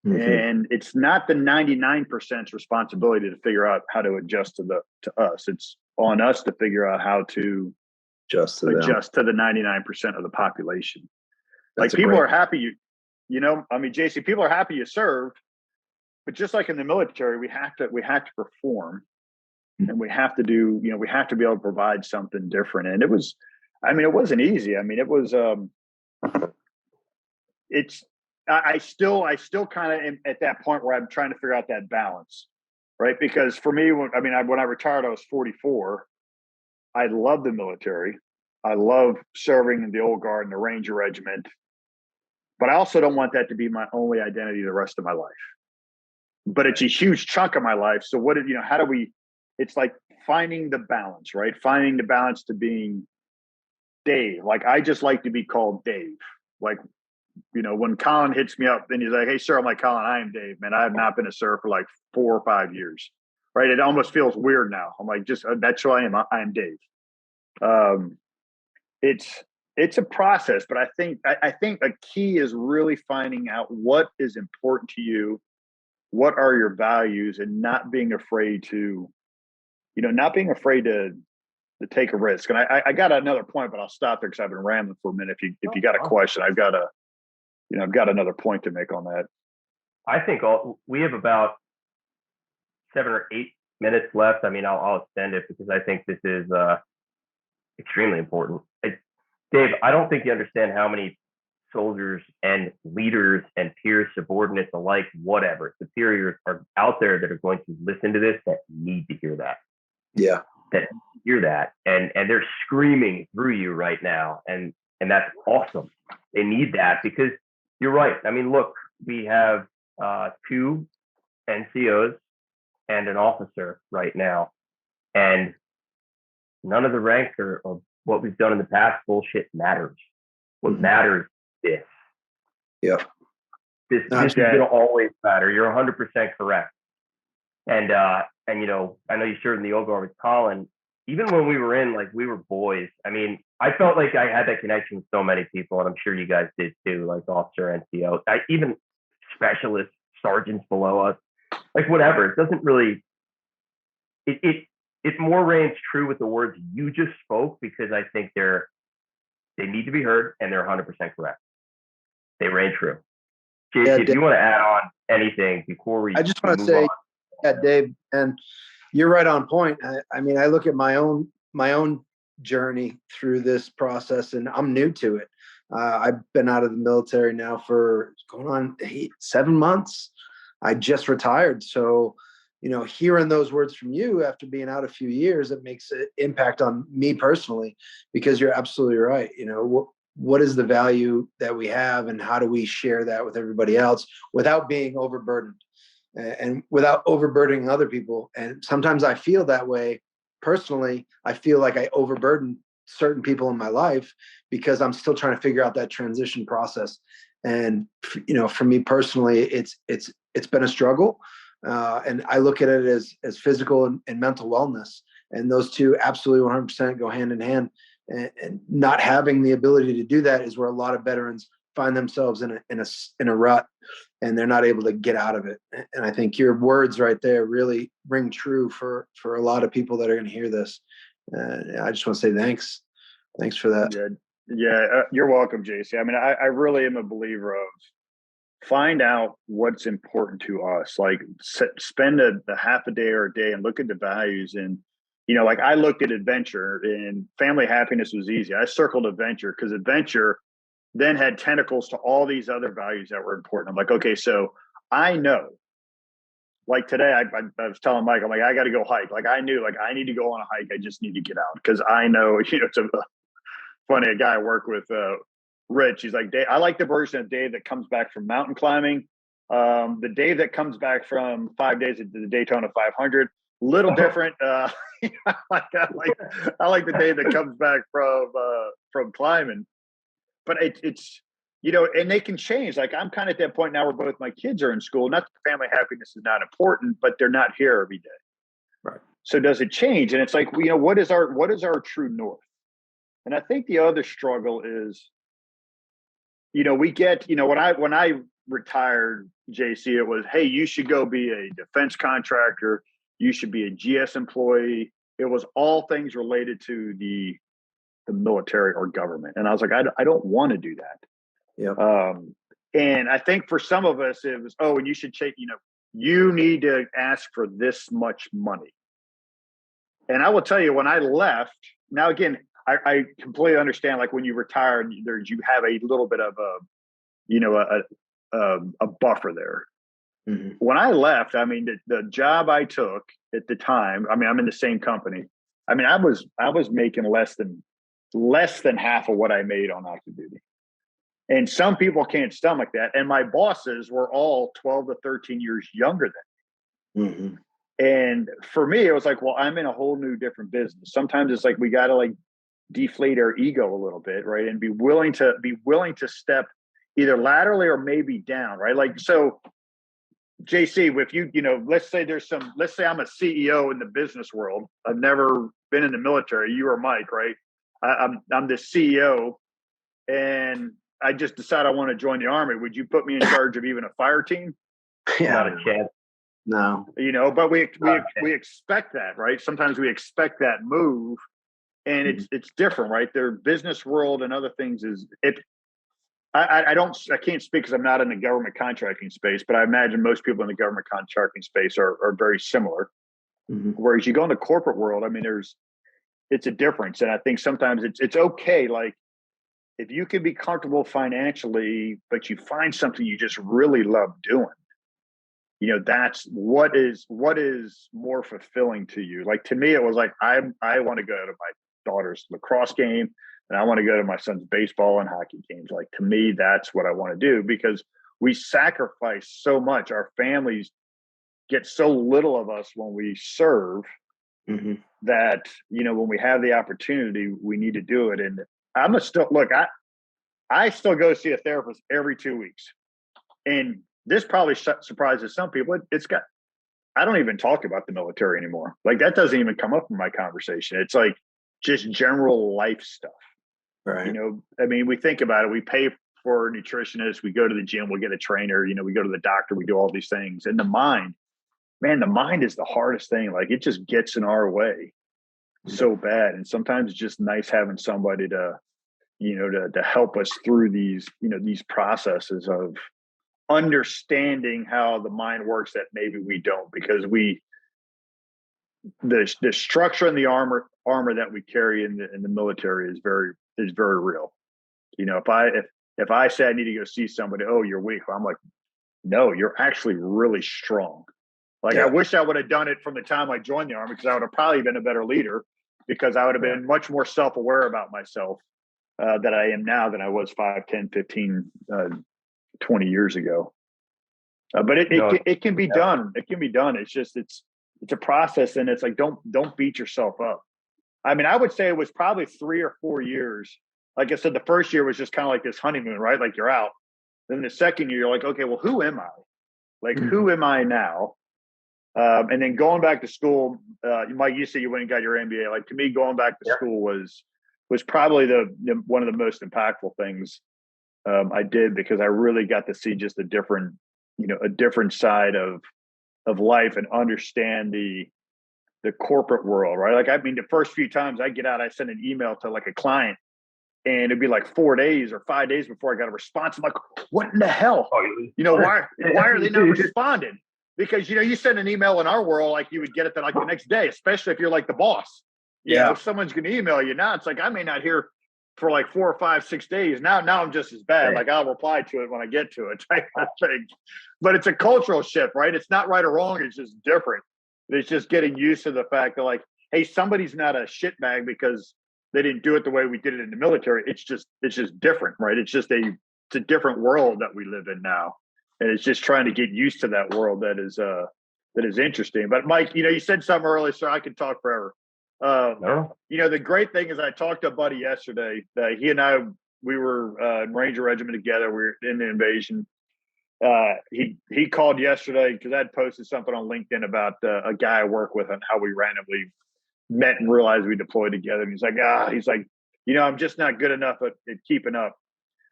Mhm. And it's not the 99%'s responsibility to figure out how to adjust to us. It's on us to figure out how to Just to them. adjust to the 99% of the population. That's like, people are happy JC, people are happy you served, but just like in the military, we have to perform, and we have to do, we have to be able to provide something different. And it wasn't easy. I mean, it was, I still kind of am at that point where I'm trying to figure out that balance, right? Because for me, when I retired, I was 44. I love the military. I love serving in the Old Guard and the Ranger Regiment, but I also don't want that to be my only identity the rest of my life. But it's a huge chunk of my life. So how do we? It's like finding the balance, right? Finding the balance to being Dave. Like, I just like to be called Dave. Like, when Colin hits me up, then he's like, hey, sir. I'm like, Colin, I am Dave, man. I have not been a sir for like 4 or 5 years, right? It almost feels weird now. I'm like, just that's who I am. I am Dave. It's a process, but I think a key is really finding out what is important to you, what are your values, and not being afraid to take a risk. And I got another point, but I'll stop there because I've been rambling for a minute. If you got a question, I've got another point to make on that. I think we have about 7 or 8 minutes left. I mean, I'll extend it because I think this is extremely important. Dave, I don't think you understand how many soldiers and leaders and peers, subordinates alike, whatever, superiors are out there that are going to listen to this that need to hear that. Yeah. That hear that. And they're screaming through you right now. And that's awesome. They need that because you're right. I mean, look, we have 2 NCOs and an officer right now. And none of the rank or what we've done in the past bullshit matters. What matters is this. Yeah. This is going to always matter. You're 100% correct. And I know you served in the Old Guard with Colin. Even when we were in, like, we were boys. I mean, I felt like I had that connection with so many people, and I'm sure you guys did too, like officer, NCO, even specialists, sergeants below us, like whatever. It doesn't really, it more reigns true with the words you just spoke because I think they need to be heard and they're 100% correct. They reign true. JC, if you want to add on anything before we, I just want to say, Dave, and you're right on point. I mean, I look at my own journey through this process, and I'm new to it. I've been out of the military now for going on 7 months. I just retired, so hearing those words from you after being out a few years, it makes an impact on me personally, because you're absolutely right. What is the value that we have, and how do we share that with everybody else without being overburdened and without overburdening other people? And sometimes I feel that way personally. I feel like I overburden certain people in my life because I'm still trying to figure out that transition process. And, for me personally, it's been a struggle. And I look at it as physical and mental wellness, and those two absolutely 100% go hand in hand. And not having the ability to do that is where a lot of veterans find themselves in a rut, and they're not able to get out of it. And I think your words right there really ring true for a lot of people that are going to hear this. I just want to say thanks for that. Yeah, you're welcome, JC. I mean, I really am a believer of find out what's important to us. Like, spend a half a day or a day and look at the values. And like, I looked at adventure, and family happiness was easy. I circled adventure because adventure then had tentacles to all these other values that were important. I'm like, okay, so I know like today, I was telling Mike, I'm like, I got to go hike. Like I knew, like I need to go on a hike. I just need to get out because I know, it's funny. A guy I work with, Rich, he's like, Dave, I like the version of Dave that comes back from mountain climbing. The Dave that comes back from 5 days at the Daytona 500, little different. I like the Dave that comes back from climbing, but it's and they can change. Like I'm kind of at that point now where both my kids are in school. Not that family happiness is not important, but they're not here every day. Right. So does it change? And it's like, what is our true north? And I think the other struggle is, we get, when I retired, JC, it was, hey, you should go be a defense contractor. You should be a GS employee. It was all things related to the military or government. And I was like, I don't want to do that. Yeah. And I think for some of us, it was, and you should take, you need to ask for this much money. And I will tell you, when I left, now again, I completely understand. Like when you retire, you have a little bit of a buffer there. Mm-hmm. When I left, I mean, the job I took at the time, I mean, I'm in the same company. I mean, I was making less than half of what I made on active duty. And some people can't stomach that. And my bosses were all 12 to 13 years younger than me. Mm-hmm. And for me, it was like, well, I'm in a whole new different business. Sometimes it's like, we got to like deflate our ego a little bit, right? And be willing to step either laterally or maybe down, right? Like, so JC, if let's say I'm a CEO in the business world. I've never been in the military. You or Mike, right? I'm the CEO and I just decide I want to join the Army. Would you put me in charge of even a fire team? Yeah. Not a chance. No. But we expect that, right? Sometimes we expect that move, and it's different, right? Their business world and other things is it. I can't speak because I'm not in the government contracting space, but I imagine most people in the government contracting space are very similar. Mm-hmm. Whereas you go in the corporate world, I mean, it's a difference, and I think sometimes it's okay, like. If you can be comfortable financially, but you find something you just really love doing, that's what is more fulfilling to you. Like to me, it was like, I want to go to my daughter's lacrosse game and I want to go to my son's baseball and hockey games. Like to me, that's what I want to do because we sacrifice so much. Our families get so little of us when we serve that, when we have the opportunity, we need to do it. And I still go see a therapist every 2 weeks. And this probably surprises some people. I don't even talk about the military anymore. Like that doesn't even come up in my conversation. It's like just general life stuff. Right. I mean, we think about it. We pay for a nutritionist. We go to the gym. We get a trainer. We go to the doctor. We do all these things. And the mind is the hardest thing. Like it just gets in our way so bad. And sometimes it's just nice having somebody to help us through these processes of understanding how the mind works that maybe we don't, because the structure and the armor that we carry in the military is very real. If I say I need to go see somebody, oh, you're weak. I'm like, no, you're actually really strong. Like I wish I would have done it from the time I joined the Army, because I would have probably been a better leader, because I would have been much more self-aware about myself that I am now than I was 5, 10, 15, 20 years ago. But it can be done. It can be done. It's just, it's a process, and it's like, don't beat yourself up. I mean, I would say it was probably 3 or 4 years. Like I said, the first year was just kind of like this honeymoon, right? Like you're out. Then the second year, you're like, okay, well, who am I? Like, who am I now? And then going back to school, Mike, you said you went and got your MBA. Like to me, going back to school was probably one of the most impactful things I did, because I really got to see just a different side of life and understand the corporate world, right? Like, I mean, the first few times I get out, I send an email to like a client, and it'd be like 4 days or 5 days before I got a response. I'm like, what in the hell? Why are they not responding? Because, you send an email in our world, like you would get it like the next day, especially if you're like the boss. If someone's going to email you now, it's like, I may not hear for like 4 or 5, 6 days. Now I'm just as bad. Right. Like I'll reply to it when I get to it type of thing. But it's a cultural shift, right? It's not right or wrong. It's just different. It's just getting used to the fact that like, hey, somebody's not a shitbag because they didn't do it the way we did it in the military. It's just different, right? It's a different world that we live in now. And it's just trying to get used to that world that is interesting. But Mike, you said something earlier, so I could talk forever. No. The great thing is I talked to a buddy yesterday. He and I, we were in Ranger Regiment together. We were in the invasion. He called yesterday because I'd posted something on LinkedIn about a guy I work with and how we randomly met and realized we deployed together. And he's like, I'm just not good enough at keeping up.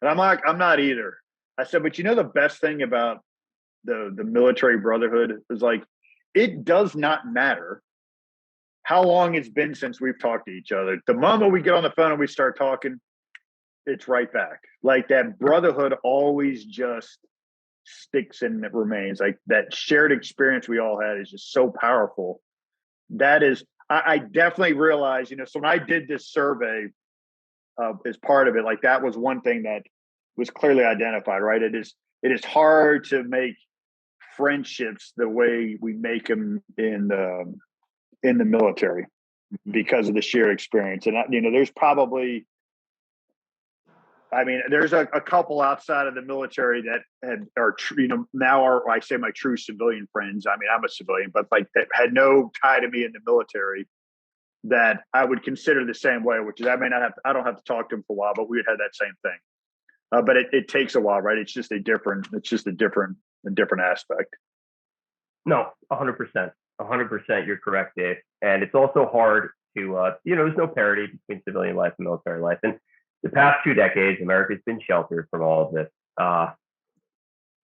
And I'm like, I'm not either. I said, but the best thing about the military brotherhood is like, it does not matter how long it's been since we've talked to each other. The moment we get on the phone and we start talking, it's right back. Like that brotherhood always just sticks and it remains. Like that shared experience we all had is just so powerful. That is, I definitely realized, so when I did this survey as part of it, like that was one thing that was clearly identified, right? It is hard to make friendships the way we make them in the military because of the shared experience. And there's probably, there's a couple outside of the military that now are, I say my true civilian friends. I'm a civilian, but like that had no tie to me in the military that I would consider the same way, which is I don't have to talk to them for a while, but we would have that same thing. But it takes a while, right? It's just a different aspect. No, 100%. 100%. You're correct, Dave. And it's also hard to, there's no parity between civilian life and military life. And the past 2 decades, America's been sheltered from all of this.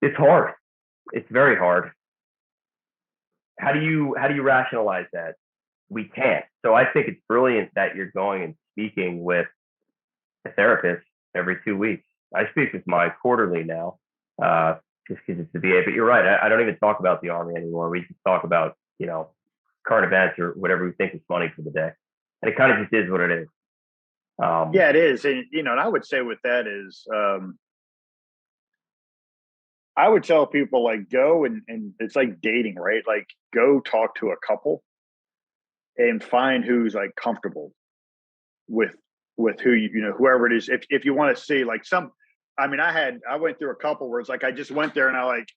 It's hard. It's very hard. How do you rationalize that? We can't. So I think it's brilliant that you're going and speaking with a therapist every 2 weeks. I speak with mine quarterly now, just because it's the VA. But you're right. I don't even talk about the Army anymore. We just talk about, current events or whatever we think is funny for the day. And it kind of just is what it is. Yeah, it is. And, and I would say with that is, I would tell people like go and it's like dating, right? Like go talk to a couple and find who's like comfortable with who whoever it is. If you want to see like I went through a couple where it's like I just went there and I like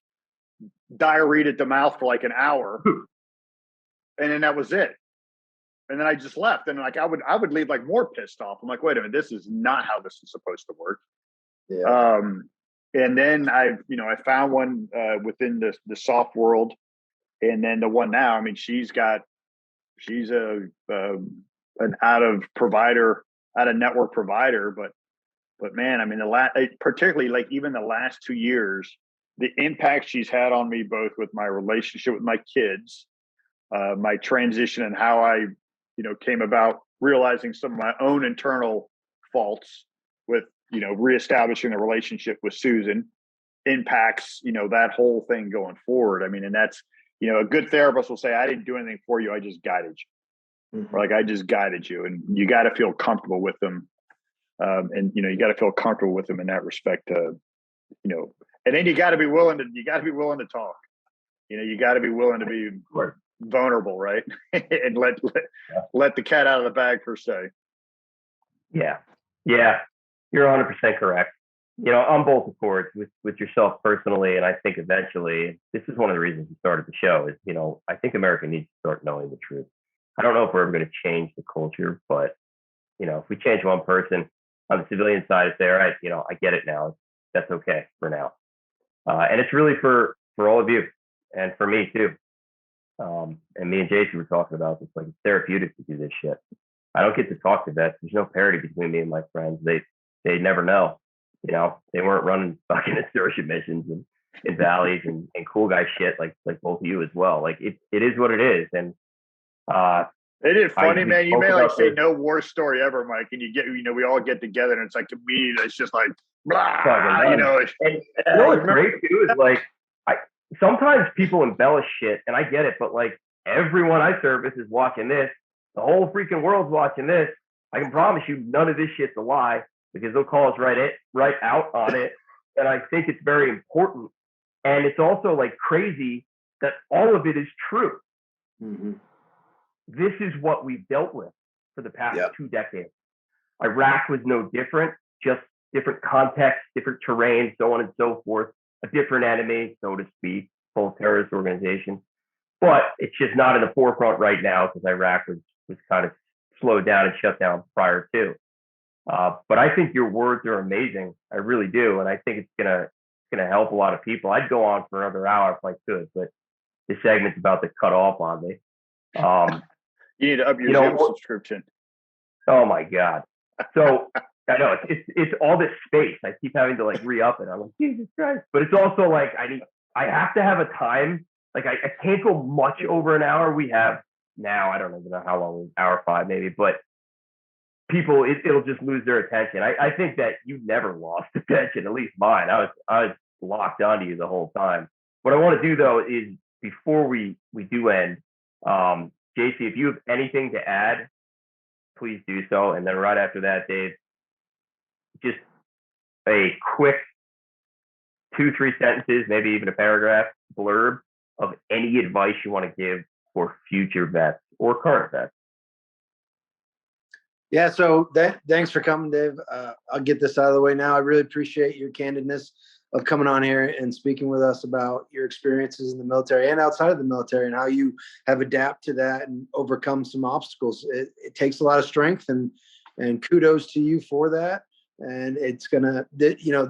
diarrheaed at the mouth for like an hour, and then that was it. And then I just left, and like I would leave like more pissed off. I'm like, wait a minute, this is not how this is supposed to work. Yeah. And then I found one within the soft world, and then the one now. She's an out of network provider, but man, particularly like even the last 2 years, the impact she's had on me, both with my relationship with my kids, my transition and how I, came about realizing some of my own internal faults with, reestablishing a relationship with Susan impacts, that whole thing going forward. And that's, a good therapist will say, I didn't do anything for you. I just guided you. Mhm. Or like, I just guided you, and you got to feel comfortable with them. And, you got to feel comfortable with them in that respect, and then you got to be willing to talk, you got to be willing to be vulnerable, right? And let the cat out of the bag per se. Yeah. You're 100% correct. On both accords with yourself personally, and I think eventually, this is one of the reasons we started the show is, I think America needs to start knowing the truth. I don't know if we're ever going to change the culture, but, if we change one person on the civilian side, say, all right, I get it now. That's okay for now. And it's really for all of you and for me too. And me and Jason were talking about this, like it's therapeutic to do this shit. I don't get to talk to vets. There's no parity between me and my friends. They never know. They weren't running fucking insurgent missions in valleys and cool guy shit like both of you as well. Like it is what it is. And it is funny, man. You may like say this. no war story ever, Mike, and you get, we all get together and it's like immediately it's just like blah, And what's great too is like sometimes people embellish shit, and I get it, but like everyone I service is watching this. The whole freaking world's watching this. I can promise you none of this shit's a lie. because they'll call us right out on it. And I think it's very important. And it's also like crazy that all of it is true. Mm-hmm. This is what we've dealt with for the past Yep. 2 decades. Iraq was no different, just different context, different terrain, so on and so forth, a different enemy, so to speak, full terrorist organization. But it's just not in the forefront right now because Iraq was kind of slowed down and shut down prior to. But I think your words are amazing. I really do, and I think it's gonna help a lot of people. I'd go on for another hour if I could, but this segment's about to cut off on me. You need to up your Zoom subscription. Oh my God! So I know it's all this space. I keep having to like re-up it. I'm like, Jesus Christ! But it's also like I have to have a time. Like I can't go much over an hour. We have now, I don't even know how long, hour 5 maybe, but people, it'll just lose their attention. I think that you never lost attention, at least mine. I was locked onto you the whole time. What I want to do though is before we do end, JC, if you have anything to add, please do so. And then right after that, Dave, just a quick 2-3 sentences, maybe even a paragraph blurb of any advice you want to give for future vets or current vets. Yeah, so thanks for coming, Dave. I'll get this out of the way now. I really appreciate your candidness of coming on here and speaking with us about your experiences in the military and outside of the military and how you have adapted to that and overcome some obstacles. It takes a lot of strength, and kudos to you for that. And it's gonna,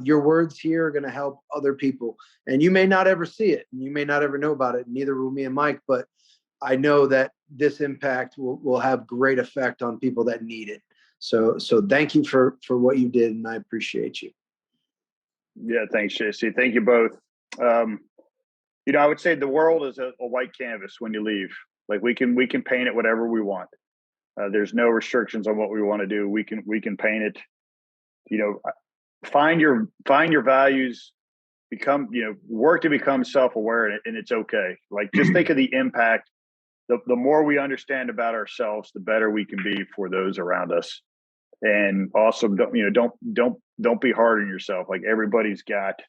your words here are gonna help other people. And you may not ever see it, and you may not ever know about it. Neither will me and Mike, but I know that this impact will have great effect on people that need it. So thank you for what you did, and I appreciate you. Yeah, thanks, JC. Thank you both. I would say the world is a white canvas when you leave. Like we can paint it whatever we want. There's no restrictions on what we want to do. We can paint it. Find your values. Work to become self-aware, and it's okay. Like just think of the impact. The more we understand about ourselves, the better we can be for those around us. And also, don't be hard on yourself. Like everybody's got,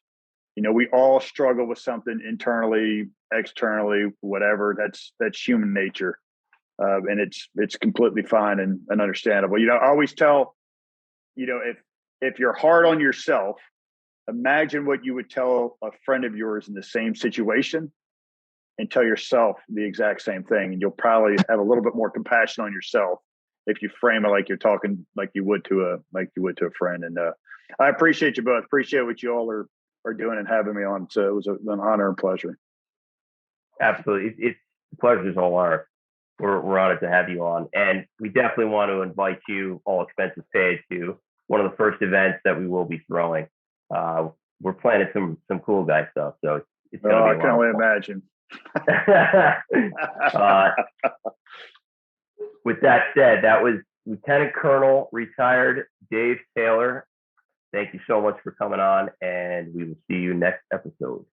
we all struggle with something internally, externally, whatever. That's human nature, and it's completely fine and understandable. I always tell, if you're hard on yourself, imagine what you would tell a friend of yours in the same situation, and tell yourself the exact same thing, and you'll probably have a little bit more compassion on yourself if you frame it like you're talking like you would to a friend. And I appreciate you both. Appreciate what you all are doing and having me on. So it was an honor and pleasure. Absolutely, it's the pleasure is all ours. We're honored to have you on, and we definitely want to invite you, all expenses paid, to one of the first events that we will be throwing. We're planning some cool guy stuff, so it's gonna be. I can only imagine. With that said, that was Lieutenant Colonel retired Dave Taylor. Thank you so much for coming on, and we will see you next episode.